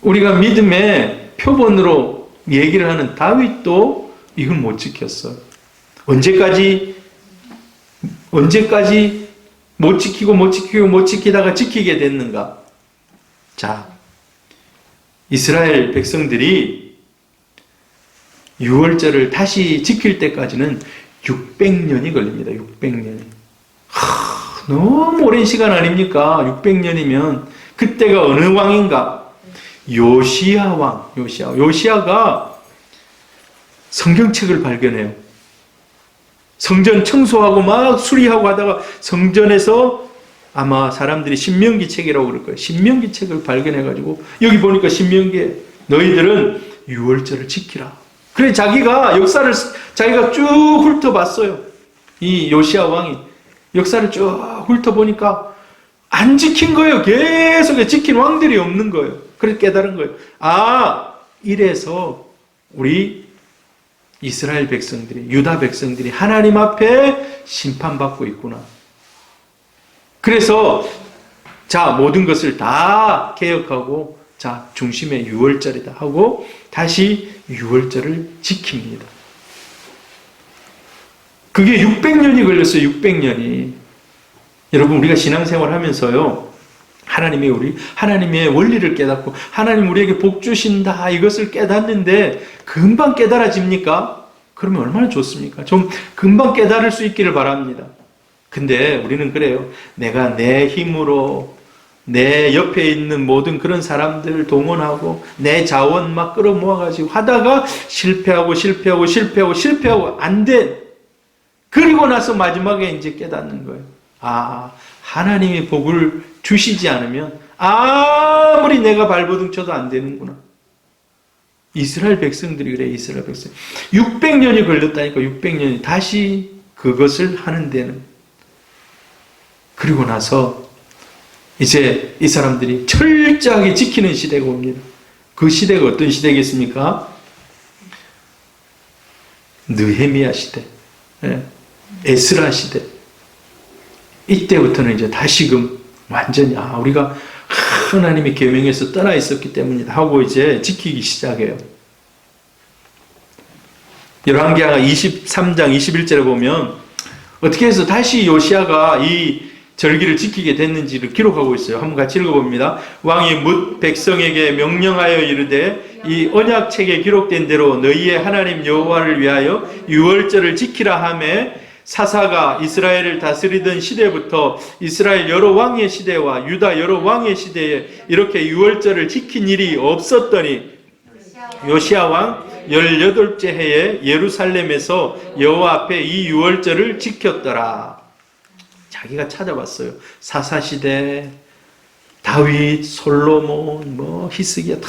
우리가 믿음의 표본으로 얘기를 하는 다윗도 이걸 못 지켰어요. 언제까지 못 지키다가 지키게 됐는가? 자, 이스라엘 백성들이 유월절을 다시 지킬 때까지는 600년이 걸립니다. 600년이. 너무 오랜 시간 아닙니까? 600년이면 그때가 어느 왕인가? 요시야 왕. 요시야가 성경책을 발견해요. 성전 청소하고 막 수리하고 하다가 성전에서 아마 사람들이 신명기 책이라고 그럴 거예요. 신명기 책을 발견해가지고 여기 보니까 신명기에 너희들은 유월절을 지키라. 그래 자기가 역사를 자기가 쭉 훑어봤어요. 이 요시야 왕이 역사를 쭉 훑어보니까 안 지킨 거예요. 계속 지킨 왕들이 없는 거예요. 그래서 깨달은 거예요. 아, 이래서 우리 이스라엘 백성들이, 유다 백성들이 하나님 앞에 심판받고 있구나. 그래서 자, 모든 것을 다 개혁하고 자, 중심에 유월절이다 하고 다시 유월절을 지킵니다. 그게 600년이 걸렸어요. 600년이. 여러분, 우리가 신앙생활 하면서요, 하나님의 원리를 깨닫고 하나님 우리에게 복 주신다 이것을 깨닫는데 금방 깨달아집니까? 그러면 얼마나 좋습니까? 좀 금방 깨달을 수 있기를 바랍니다. 근데 우리는 그래요. 내가 내 힘으로 내 옆에 있는 모든 그런 사람들을 동원하고 내 자원 막 끌어모아가지고 하다가 실패하고 안 돼. 그리고 나서 마지막에 이제 깨닫는 거예요. 아, 하나님이 복을 주시지 않으면 아무리 내가 발버둥 쳐도 안 되는구나. 이스라엘 백성들이 그래. 이스라엘 백성 600년이 걸렸다니까. 600년이 다시 그것을 하는 데는. 그리고 나서 이제 이 사람들이 철저하게 지키는 시대가 옵니다. 그 시대가 어떤 시대겠습니까? 느헤미야 시대, 에스라 시대. 이때부터는 이제 다시금 완전히 우리가 하나님의 계명에서 떠나 있었기 때문이다 하고 이제 지키기 시작해요. 열왕기하 23장 21절에 보면 어떻게 해서 다시 요시야가 이 절기를 지키게 됐는지를 기록하고 있어요. 한번 같이 읽어봅니다. 왕이 뭇 백성에게 명령하여 이르되 이 언약책에 기록된 대로 너희의 하나님 여호와를 위하여 유월절을 지키라 하매 사사가 이스라엘을 다스리던 시대부터 이스라엘 여러 왕의 시대와 유다 여러 왕의 시대에 이렇게 유월절을 지킨 일이 없었더니 요시야 왕 18째 해에 예루살렘에서 여호와 앞에 이 유월절을 지켰더라. 자기가 찾아봤어요. 사사시대, 다윗, 솔로몬, 히스기야 다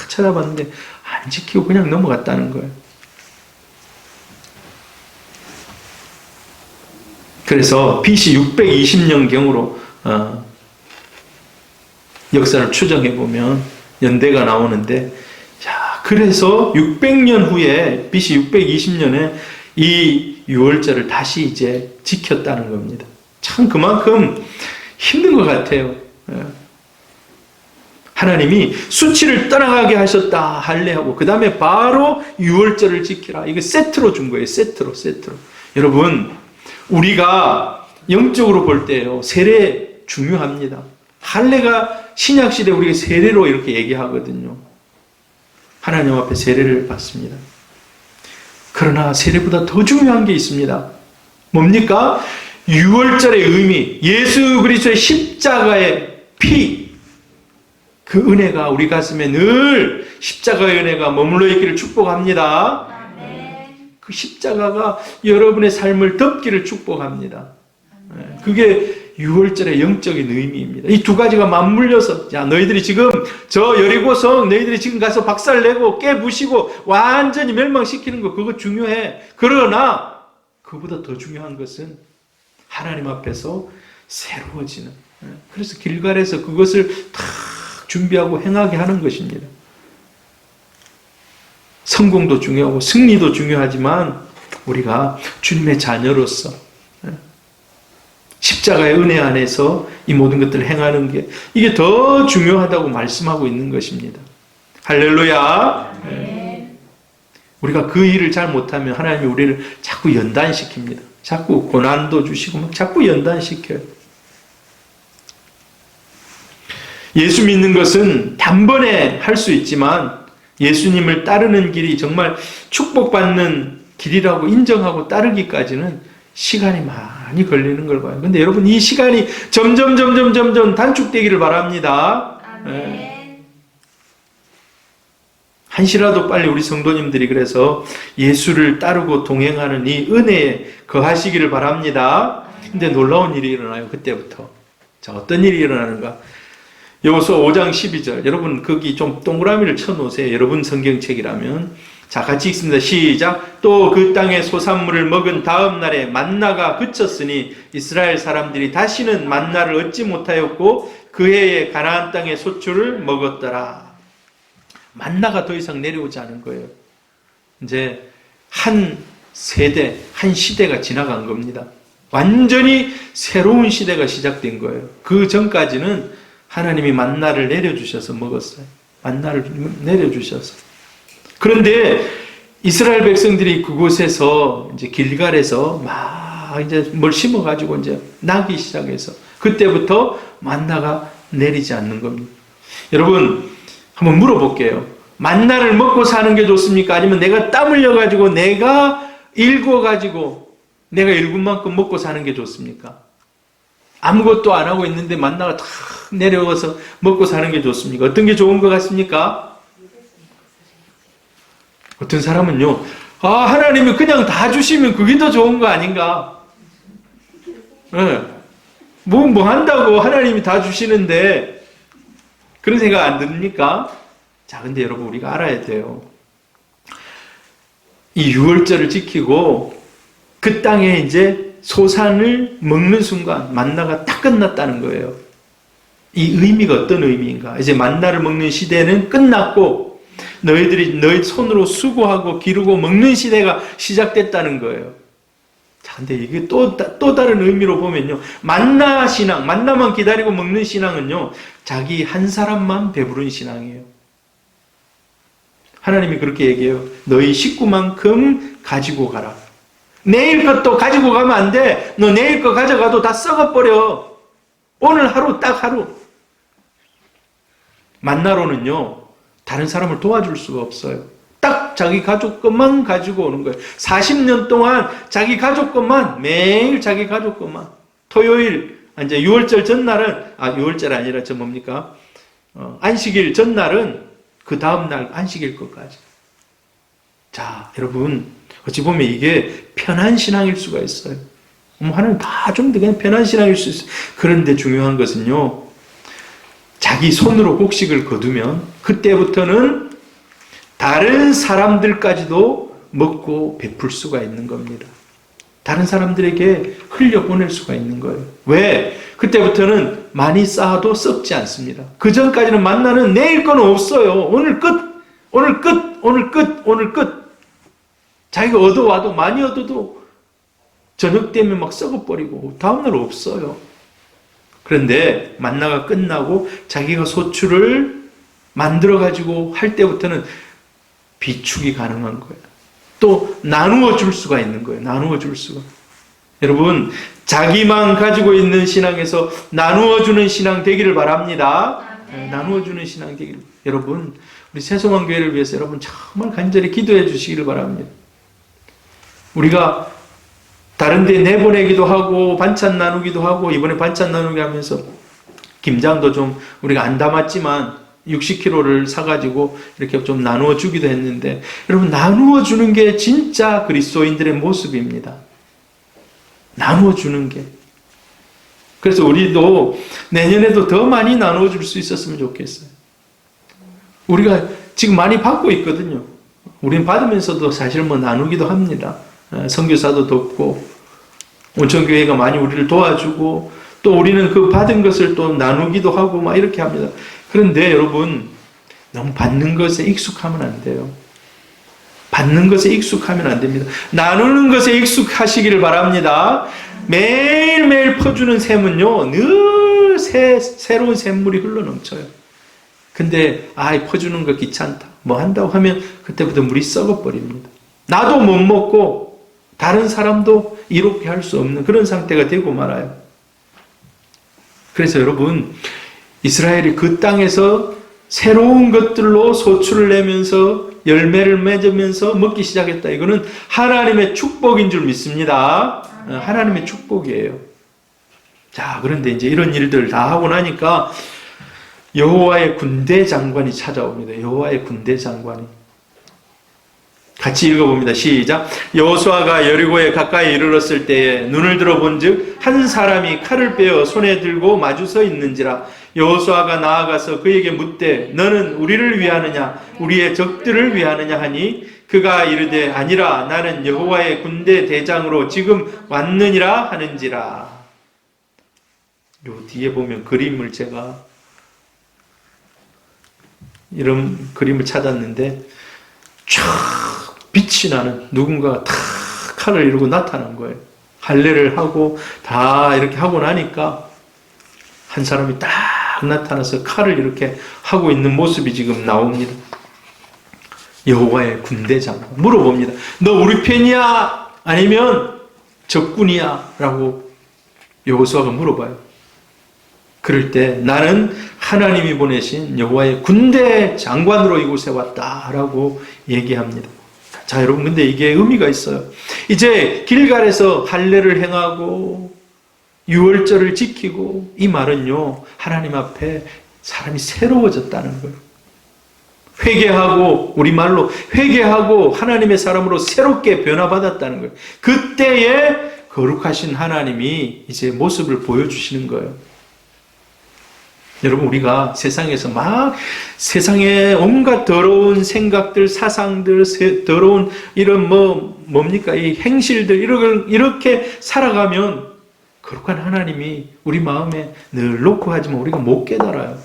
찾아봤는데 안 지키고 그냥 넘어갔다는 거예요. 그래서 BC 620년경으로 역사를 추정해보면 연대가 나오는데, 자, 그래서 600년 후에 BC 620년에 이 유월절을 다시 이제 지켰다는 겁니다. 참 그만큼 힘든 것 같아요. 하나님이 수치를 떠나가게 하셨다 할례하고 그 다음에 바로 유월절을 지키라. 이거 세트로 준 거예요. 세트로. 여러분, 우리가 영적으로 볼 때요, 세례 중요합니다. 할례가 신약시대 우리가 세례로 이렇게 얘기하거든요. 하나님 앞에 세례를 받습니다. 그러나 세례보다 더 중요한 게 있습니다. 뭡니까? 유월절의 의미, 예수 그리스도의 십자가의 피, 그 은혜가 우리 가슴에 늘 십자가의 은혜가 머물러 있기를 축복합니다. 그 십자가가 여러분의 삶을 덮기를 축복합니다. 그게 유월절의 영적인 의미입니다. 이 두 가지가 맞물려서, 야, 너희들이 지금 저 여리고성 너희들이 지금 가서 박살내고 깨부시고 완전히 멸망시키는 거 그거 중요해. 그러나 그보다 더 중요한 것은 하나님 앞에서 새로워지는, 그래서 길갈에서 그것을 다 준비하고 행하게 하는 것입니다. 성공도 중요하고 승리도 중요하지만 우리가 주님의 자녀로서 십자가의 은혜 안에서 이 모든 것들을 행하는 게 이게 더 중요하다고 말씀하고 있는 것입니다. 할렐루야. 네. 우리가 그 일을 잘 못하면 하나님이 우리를 자꾸 연단시킵니다. 자꾸 고난도 주시고 막 자꾸 연단시켜요. 예수 믿는 것은 단번에 할 수 있지만 예수님을 따르는 길이 정말 축복받는 길이라고 인정하고 따르기까지는 시간이 많이 걸리는 걸 봐요. 근데 여러분 이 시간이 점점 단축되기를 바랍니다. 네. 한시라도 빨리 우리 성도님들이 그래서 예수를 따르고 동행하는 이 은혜에 거하시기를 바랍니다. 근데 놀라운 일이 일어나요. 그때부터. 자, 어떤 일이 일어나는가? 여호수아 5장 12절. 여러분 거기 좀 동그라미를 쳐놓으세요. 여러분 성경책이라면. 자, 같이 읽습니다. 시작. 또 그 땅의 소산물을 먹은 다음 날에 만나가 그쳤으니 이스라엘 사람들이 다시는 만나를 얻지 못하였고 그 해에 가나안 땅의 소출을 먹었더라. 만나가 더 이상 내려오지 않은 거예요. 이제 한 세대, 한 시대가 지나간 겁니다. 완전히 새로운 시대가 시작된 거예요. 그 전까지는 하나님이 만나를 내려주셔서 먹었어요. 만나를 내려주셔서. 그런데 이스라엘 백성들이 그곳에서 이제 길갈에서 막 이제 뭘 심어가지고 이제 나기 시작해서 그때부터 만나가 내리지 않는 겁니다. 여러분, 한번 물어볼게요. 만나를 먹고 사는 게 좋습니까? 아니면 내가 땀 흘려가지고 내가 일궈가지고 내가 일군 만큼 먹고 사는 게 좋습니까? 아무것도 안 하고 있는데 만나가 탁 내려와서 먹고 사는 게 좋습니까? 어떤 게 좋은 것 같습니까? 어떤 사람은요, 하나님이 그냥 다 주시면 그게 더 좋은 거 아닌가? 네. 뭐 한다고 하나님이 다 주시는데 그런 생각 안 듭니까? 자, 근데 여러분 우리가 알아야 돼요. 이 유월절을 지키고 그 땅에 이제 소산을 먹는 순간 만나가 딱 끝났다는 거예요. 이 의미가 어떤 의미인가? 이제 만나를 먹는 시대는 끝났고 너희들이 너희 손으로 수고하고 기르고 먹는 시대가 시작됐다는 거예요. 자, 근데 이게 또 다른 의미로 보면요. 만나 신앙, 만나만 기다리고 먹는 신앙은요. 자기 한 사람만 배부른 신앙이에요. 하나님이 그렇게 얘기해요. 너희 식구만큼 가지고 가라. 내일 것도 가지고 가면 안 돼. 너 내일 거 가져가도 다 썩어버려. 오늘 하루 딱 하루. 만나로는요. 다른 사람을 도와줄 수가 없어요. 딱 자기 가족 것만 가지고 오는 거예요. 40년 동안 자기 가족 것만, 매일 자기 가족 것만. 토요일, 이제 6월절 전날은, 6월절 아니라 저 뭡니까? 안식일 전날은 그 다음날 안식일 것까지. 자, 여러분, 어찌 보면 이게 편한 신앙일 수가 있어요. 하나님 다 좀 더 그냥 편한 신앙일 수 있어요. 그런데 중요한 것은요, 자기 손으로 곡식을 거두면 그때부터는 다른 사람들까지도 먹고 베풀 수가 있는 겁니다. 다른 사람들에게 흘려보낼 수가 있는 거예요. 왜? 그때부터는 많이 쌓아도 썩지 않습니다. 그 전까지는 만나는 내일 건 없어요. 오늘 끝, 오늘 끝, 오늘 끝, 오늘 끝. 자기가 얻어와도 많이 얻어도 저녁 되면 막 썩어버리고 다음날 없어요. 그런데 만나가 끝나고 자기가 소출을 만들어가지고 할 때부터는 비축이 가능한 거예요. 또 나누어 줄 수가 있는 거예요. 나누어 줄 수가. 여러분, 자기만 가지고 있는 신앙에서 나누어 주는 신앙 되기를 바랍니다. 나누어 주는 신앙 되기를. 여러분, 우리 새송환 교회를 위해서 여러분 정말 간절히 기도해 주시기를 바랍니다. 우리가 다른 데 내보내기도 하고 반찬 나누기도 하고, 이번에 반찬 나누기 하면서 김장도 좀 우리가 안 담았지만 60kg를 사가지고 이렇게 좀 나누어 주기도 했는데, 여러분, 나누어 주는 게 진짜 그리스도인들의 모습입니다. 나누어 주는 게. 그래서 우리도 내년에도 더 많이 나누어 줄 수 있었으면 좋겠어요. 우리가 지금 많이 받고 있거든요. 우리는 받으면서도 사실 뭐 나누기도 합니다. 선교사도 돕고, 온천교회가 많이 우리를 도와주고, 또 우리는 그 받은 것을 또 나누기도 하고 막 이렇게 합니다. 그런데 여러분, 너무 받는 것에 익숙하면 안 돼요. 받는 것에 익숙하면 안 됩니다. 나누는 것에 익숙하시기를 바랍니다. 매일매일 퍼주는 샘은요, 늘 새로운 샘물이 흘러넘쳐요. 근데 퍼주는 거 귀찮다, 뭐 한다고 하면 그때부터 물이 썩어버립니다. 나도 못 먹고 다른 사람도 이롭게 할 수 없는 그런 상태가 되고 말아요. 그래서 여러분, 이스라엘이 그 땅에서 새로운 것들로 소출을 내면서 열매를 맺으면서 먹기 시작했다. 이거는 하나님의 축복인 줄 믿습니다. 하나님의 축복이에요. 자, 그런데 이제 이런 일들을 다 하고 나니까 여호와의 군대 장관이 찾아옵니다. 여호와의 군대 장관이. 같이 읽어봅니다. 시작. 여호수아가 여리고에 가까이 이르렀을 때에 눈을 들어본즉 한 사람이 칼을 빼어 손에 들고 마주 서 있는지라. 여호수아가 나아가서 그에게 묻되 너는 우리를 위하느냐 우리의 적들을 위하느냐 하니 그가 이르되 아니라 나는 여호와의 군대 대장으로 지금 왔느니라 하는지라. 요 뒤에 보면 그림을 제가 이런 그림을 찾았는데 쫙 빛이 나는 누군가가 탁 칼을 이루고 나타난 거예요. 할례를 하고 다 이렇게 하고 나니까 한 사람이 딱 나타나서 칼을 이렇게 하고 있는 모습이 지금 나옵니다. 여호와의 군대장 물어봅니다. 너 우리 편이야? 아니면 적군이야? 라고 여호수아가 물어봐요. 그럴 때 나는 하나님이 보내신 여호와의 군대 장관으로 이곳에 왔다 라고 얘기합니다. 자, 여러분, 근데 이게 의미가 있어요. 이제 길갈에서 할례를 행하고 유월절을 지키고, 이 말은요, 하나님 앞에 사람이 새로워졌다는 거예요. 회개하고, 우리말로 회개하고 하나님의 사람으로 새롭게 변화받았다는 거예요. 그때에 거룩하신 하나님이 이제 모습을 보여주시는 거예요. 여러분, 우리가 세상에서 막 세상에 온갖 더러운 생각들, 사상들, 더러운 이런 뭡니까? 이 행실들, 이렇게 살아가면 거룩한 하나님이 우리 마음에 늘 놓고 하지만 우리가 못 깨달아요.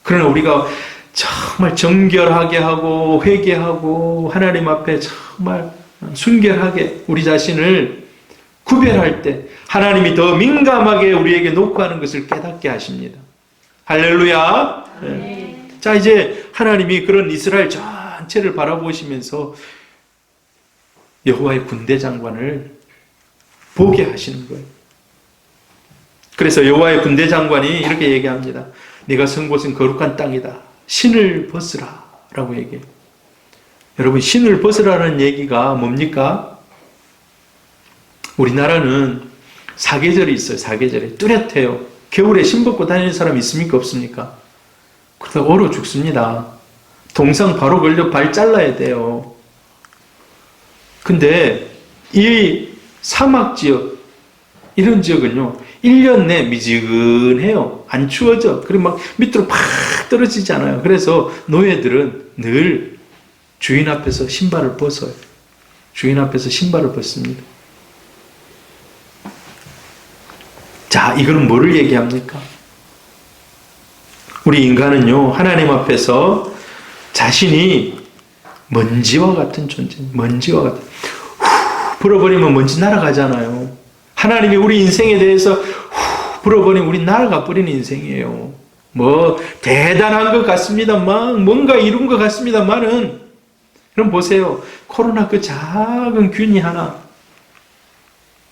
그러나 우리가 정말 정결하게 하고 회개하고 하나님 앞에 정말 순결하게 우리 자신을 구별할 때 하나님이 더 민감하게 우리에게 놓고 하는 것을 깨닫게 하십니다. 할렐루야. 네. 자, 이제 하나님이 그런 이스라엘 전체를 바라보시면서 여호와의 군대 장관을 보게 하시는 거예요. 그래서 여호와의 군대 장관이 이렇게 얘기합니다. 네가 선 곳은 거룩한 땅이다. 신을 벗으라 라고 얘기해요. 여러분, 신을 벗으라는 얘기가 뭡니까? 우리나라는 사계절이 있어요. 사계절이 뚜렷해요. 겨울에 신 벗고 다니는 사람 있습니까? 없습니까? 그러다 얼어 죽습니다. 동상 바로 걸려 발 잘라야 돼요. 근데 이 사막 지역, 이런 지역은요, 1년 내 미지근해요. 안 추워져. 그리고 막 밑으로 팍 떨어지잖아요. 그래서 노예들은 늘 주인 앞에서 신발을 벗어요. 주인 앞에서 신발을 벗습니다. 자, 이거는 뭐를 얘기합니까? 우리 인간은요, 하나님 앞에서 자신이 먼지와 같은 존재, 먼지와 같은, 불어버리면 먼지 날아가잖아요. 하나님이 우리 인생에 대해서 불어버리면 우리 날아가 버리는 인생이에요. 뭐 대단한 것 같습니다만, 뭔가 이룬 것 같습니다만은, 그럼 보세요. 코로나 그 작은 균이 하나,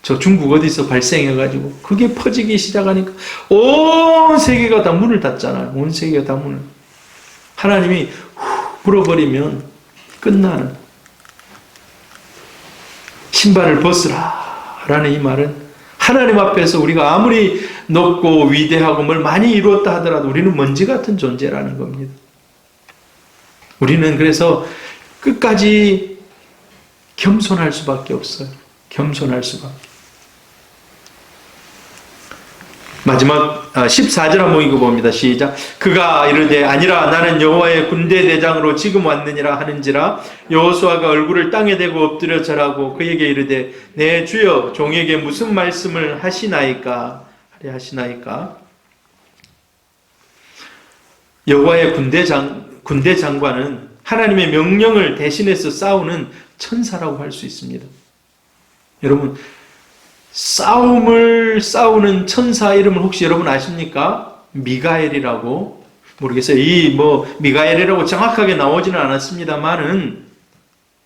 저 중국 어디서 발생해가지고 그게 퍼지기 시작하니까 온 세계가 다 문을 닫잖아요. 온 세계가 다 문을. 하나님이 불어버리면 끝나는. 신발을 벗으라 라는 이 말은 하나님 앞에서 우리가 아무리 높고 위대하고 뭘 많이 이루었다 하더라도 우리는 먼지 같은 존재라는 겁니다. 우리는 그래서 끝까지 겸손할 수밖에 없어요. 겸손할 수밖에. 마지막 14절 한번 읽어봅니다. 시작. 그가 이르되 아니라 나는 여호와의 군대 대장으로 지금 왔느니라 하는지라. 여호수아가 얼굴을 땅에 대고 엎드려 절하고 그에게 이르되 내 주여 종에게 무슨 말씀을 하시나이까 하려 하시나이까. 여호와의 군대 장관은 하나님의 명령을 대신해서 싸우는 천사라고 할 수 있습니다. 여러분, 싸움을 싸우는 천사 이름을 혹시 여러분 아십니까? 미가엘이라고. 모르겠어요. 미가엘이라고 정확하게 나오지는 않았습니다만은,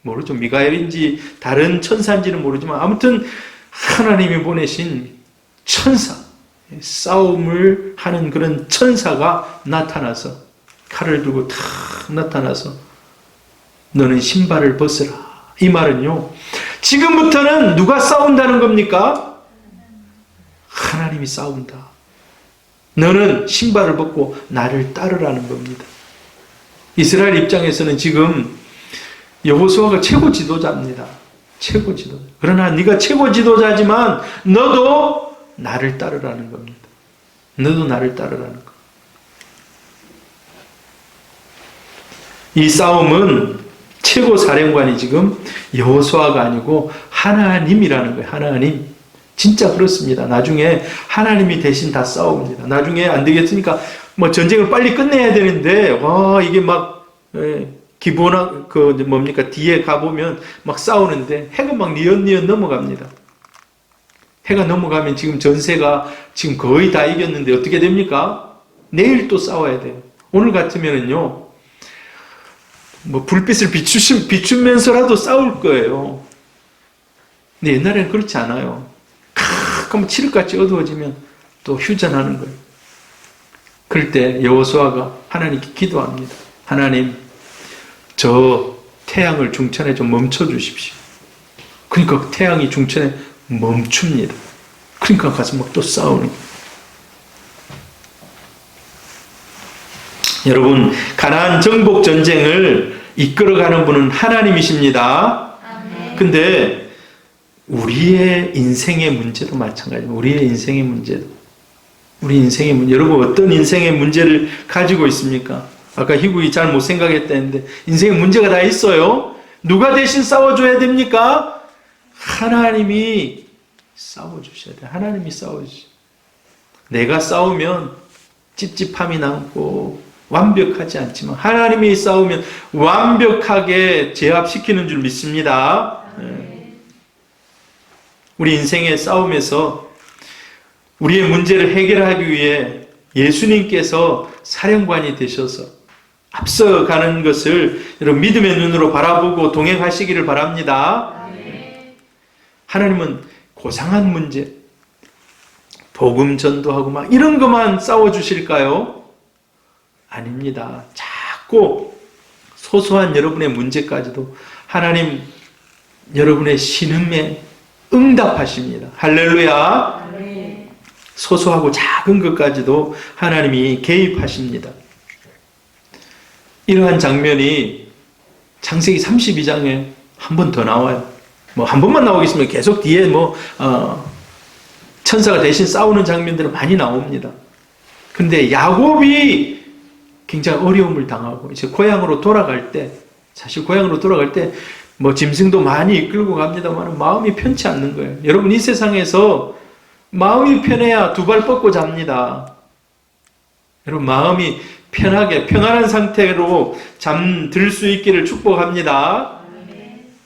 모르죠. 미가엘인지 다른 천사인지는 모르지만, 아무튼 하나님이 보내신 천사, 싸움을 하는 그런 천사가 나타나서, 칼을 들고 탁 나타나서, 너는 신발을 벗으라. 이 말은요, 지금부터는 누가 싸운다는 겁니까? 하나님이 싸운다. 너는 신발을 벗고 나를 따르라는 겁니다. 이스라엘 입장에서는 지금 여호수아가 최고 지도자입니다. 최고 지도자. 그러나 네가 최고 지도자지만 너도 나를 따르라는 겁니다. 너도 나를 따르라는 것. 이 싸움은 최고 사령관이 지금 여호수아가 아니고 하나님이라는 거예요. 하나님. 진짜 그렇습니다. 나중에 하나님이 대신 다 싸웁니다. 나중에 안 되겠으니까 전쟁을 빨리 끝내야 되는데 이게 막 기본한 뒤에 가보면 막 싸우는데 해가 막 니엇니엇 넘어갑니다. 해가 넘어가면 지금 전세가 지금 거의 다 이겼는데 어떻게 됩니까? 내일 또 싸워야 돼요. 오늘 같으면은요. 불빛을 비추면서라도 싸울 거예요. 근데 옛날에는 그렇지 않아요. 가끔 칠흑같이 어두워지면 또 휴전하는 거예요. 그럴 때 여호수아가 하나님께 기도합니다. 하나님, 저 태양을 중천에 좀 멈춰 주십시오. 그러니까 태양이 중천에 멈춥니다. 그러니까 가서 막 또 싸우는 거예요. 여러분, 가나안 정복 전쟁을 이끌어가는 분은 하나님이십니다. 근데 우리의 인생의 문제도 마찬가지입니다. 우리 인생의 문제, 여러분 어떤 인생의 문제를 가지고 있습니까? 아까 희국이 잘 못 생각했다는데 인생의 문제가 다 있어요. 누가 대신 싸워줘야 됩니까? 하나님이 싸워주셔야 돼요. 하나님이 싸워주셔야 돼요. 내가 싸우면 찝찝함이 남고 완벽하지 않지만 하나님이 싸우면 완벽하게 제압시키는 줄 믿습니다. 우리 인생의 싸움에서 우리의 문제를 해결하기 위해 예수님께서 사령관이 되셔서 앞서가는 것을 여러분 믿음의 눈으로 바라보고 동행하시기를 바랍니다. 하나님은 고상한 문제, 복음 전도하고 막 이런 것만 싸워주실까요? 아닙니다. 작고 소소한 여러분의 문제까지도 하나님 여러분의 신음에 응답하십니다. 할렐루야. 소소하고 작은 것까지도 하나님이 개입하십니다. 이러한 장면이 창세기 32장에 한 번 더 나와요. 한 번만 나오겠으면 계속 뒤에 천사가 대신 싸우는 장면들은 많이 나옵니다. 근데 야곱이 굉장히 어려움을 당하고 이제 고향으로 돌아갈 때 짐승도 많이 이끌고 갑니다만 마음이 편치 않는 거예요. 여러분 이 세상에서 마음이 편해야 두 발 뻗고 잡니다. 여러분 마음이 편하게 평안한 상태로 잠들 수 있기를 축복합니다.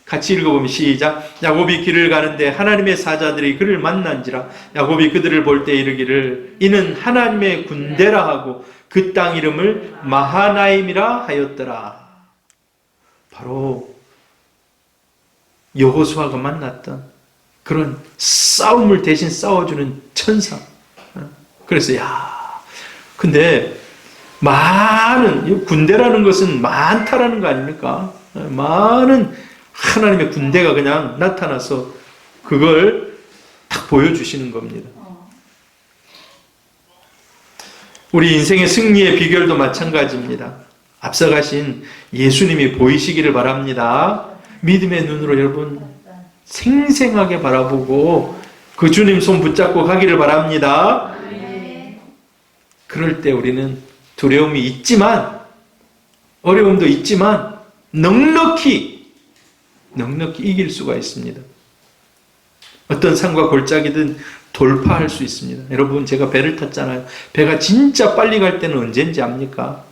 같이 읽어보면 시작. 야곱이 길을 가는데 하나님의 사자들이 그를 만난지라. 야곱이 그들을 볼 때 이르기를 이는 하나님의 군대라 하고 그 땅 이름을 마하나임이라 하였더라. 바로 여호수아가 만났던 그런 싸움을 대신 싸워주는 천사. 그래서 근데 많은 군대라는 것은 많다라는 거 아닙니까? 많은 하나님의 군대가 그냥 나타나서 그걸 딱 보여주시는 겁니다. 우리 인생의 승리의 비결도 마찬가지입니다. 앞서가신 예수님이 보이시기를 바랍니다. 믿음의 눈으로 여러분 생생하게 바라보고 그 주님 손 붙잡고 가기를 바랍니다. 그럴 때 우리는 두려움이 있지만 어려움도 있지만 넉넉히 이길 수가 있습니다. 어떤 산과 골짜기든 돌파할 수 있습니다. 여러분 제가 배를 탔잖아요. 배가 진짜 빨리 갈 때는 언제인지 압니까?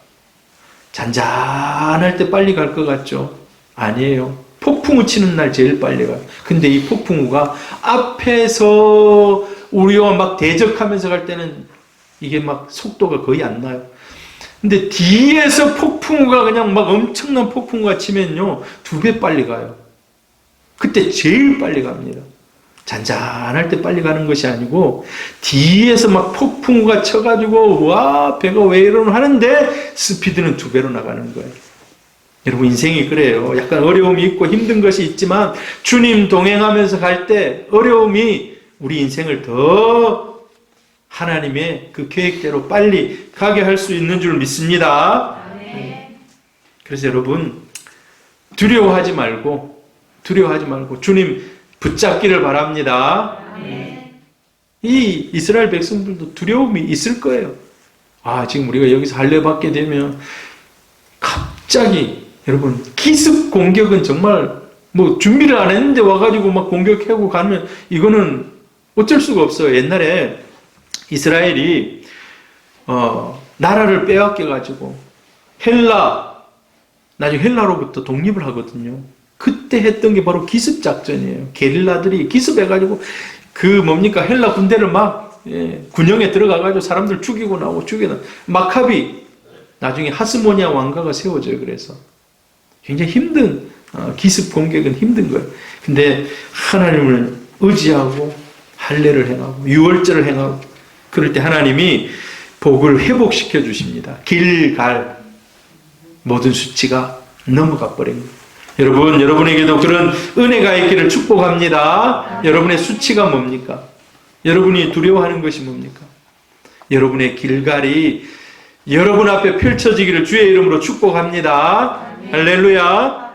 잔잔할 때 빨리 갈 것 같죠? 아니에요. 폭풍우 치는 날 제일 빨리 가요. 근데 이 폭풍우가 앞에서 우리와 막 대적하면서 갈 때는 이게 막 속도가 거의 안 나요. 근데 뒤에서 폭풍우가 그냥 막 엄청난 폭풍우가 치면요 2배 빨리 가요. 그때 제일 빨리 갑니다. 잔잔할 때 빨리 가는 것이 아니고 뒤에서 막 폭풍우가 쳐가지고 와 배가 왜 이러나 하는데 스피드는 2배로 나가는 거예요. 여러분 인생이 그래요. 약간 어려움이 있고 힘든 것이 있지만 주님 동행하면서 갈 때 어려움이 우리 인생을 더 하나님의 그 계획대로 빨리 가게 할 수 있는 줄 믿습니다. 그래서 여러분 두려워하지 말고 주님 붙잡기를 바랍니다. 이 이스라엘 백성들도 두려움이 있을 거예요. 지금 우리가 여기서 할례 받게 되면 갑자기 여러분 기습 공격은 정말 뭐 준비를 안 했는데 와가지고 막 공격하고 가면 이거는 어쩔 수가 없어요. 옛날에 이스라엘이 나라를 빼앗겨가지고 나중에 헬라로부터 독립을 하거든요. 그때 했던 게 바로 기습작전이에요. 게릴라들이 기습해가지고 헬라 군대를 막 군영에 들어가가지고 사람들 죽이고 나오고 마카비 나중에 하스모니아 왕가가 세워져요. 그래서 굉장히 힘든 기습 공격은 힘든 거예요. 근데 하나님을 의지하고 할례를 행하고 유월절을 행하고 그럴 때 하나님이 복을 회복시켜 주십니다. 길갈 모든 수치가 넘어가 버립니다. 여러분, 여러분에게도 그런 은혜가 있기를 축복합니다. 여러분의 수치가 뭡니까? 여러분이 두려워하는 것이 뭡니까? 여러분의 길갈이 여러분 앞에 펼쳐지기를 주의 이름으로 축복합니다. 할렐루야.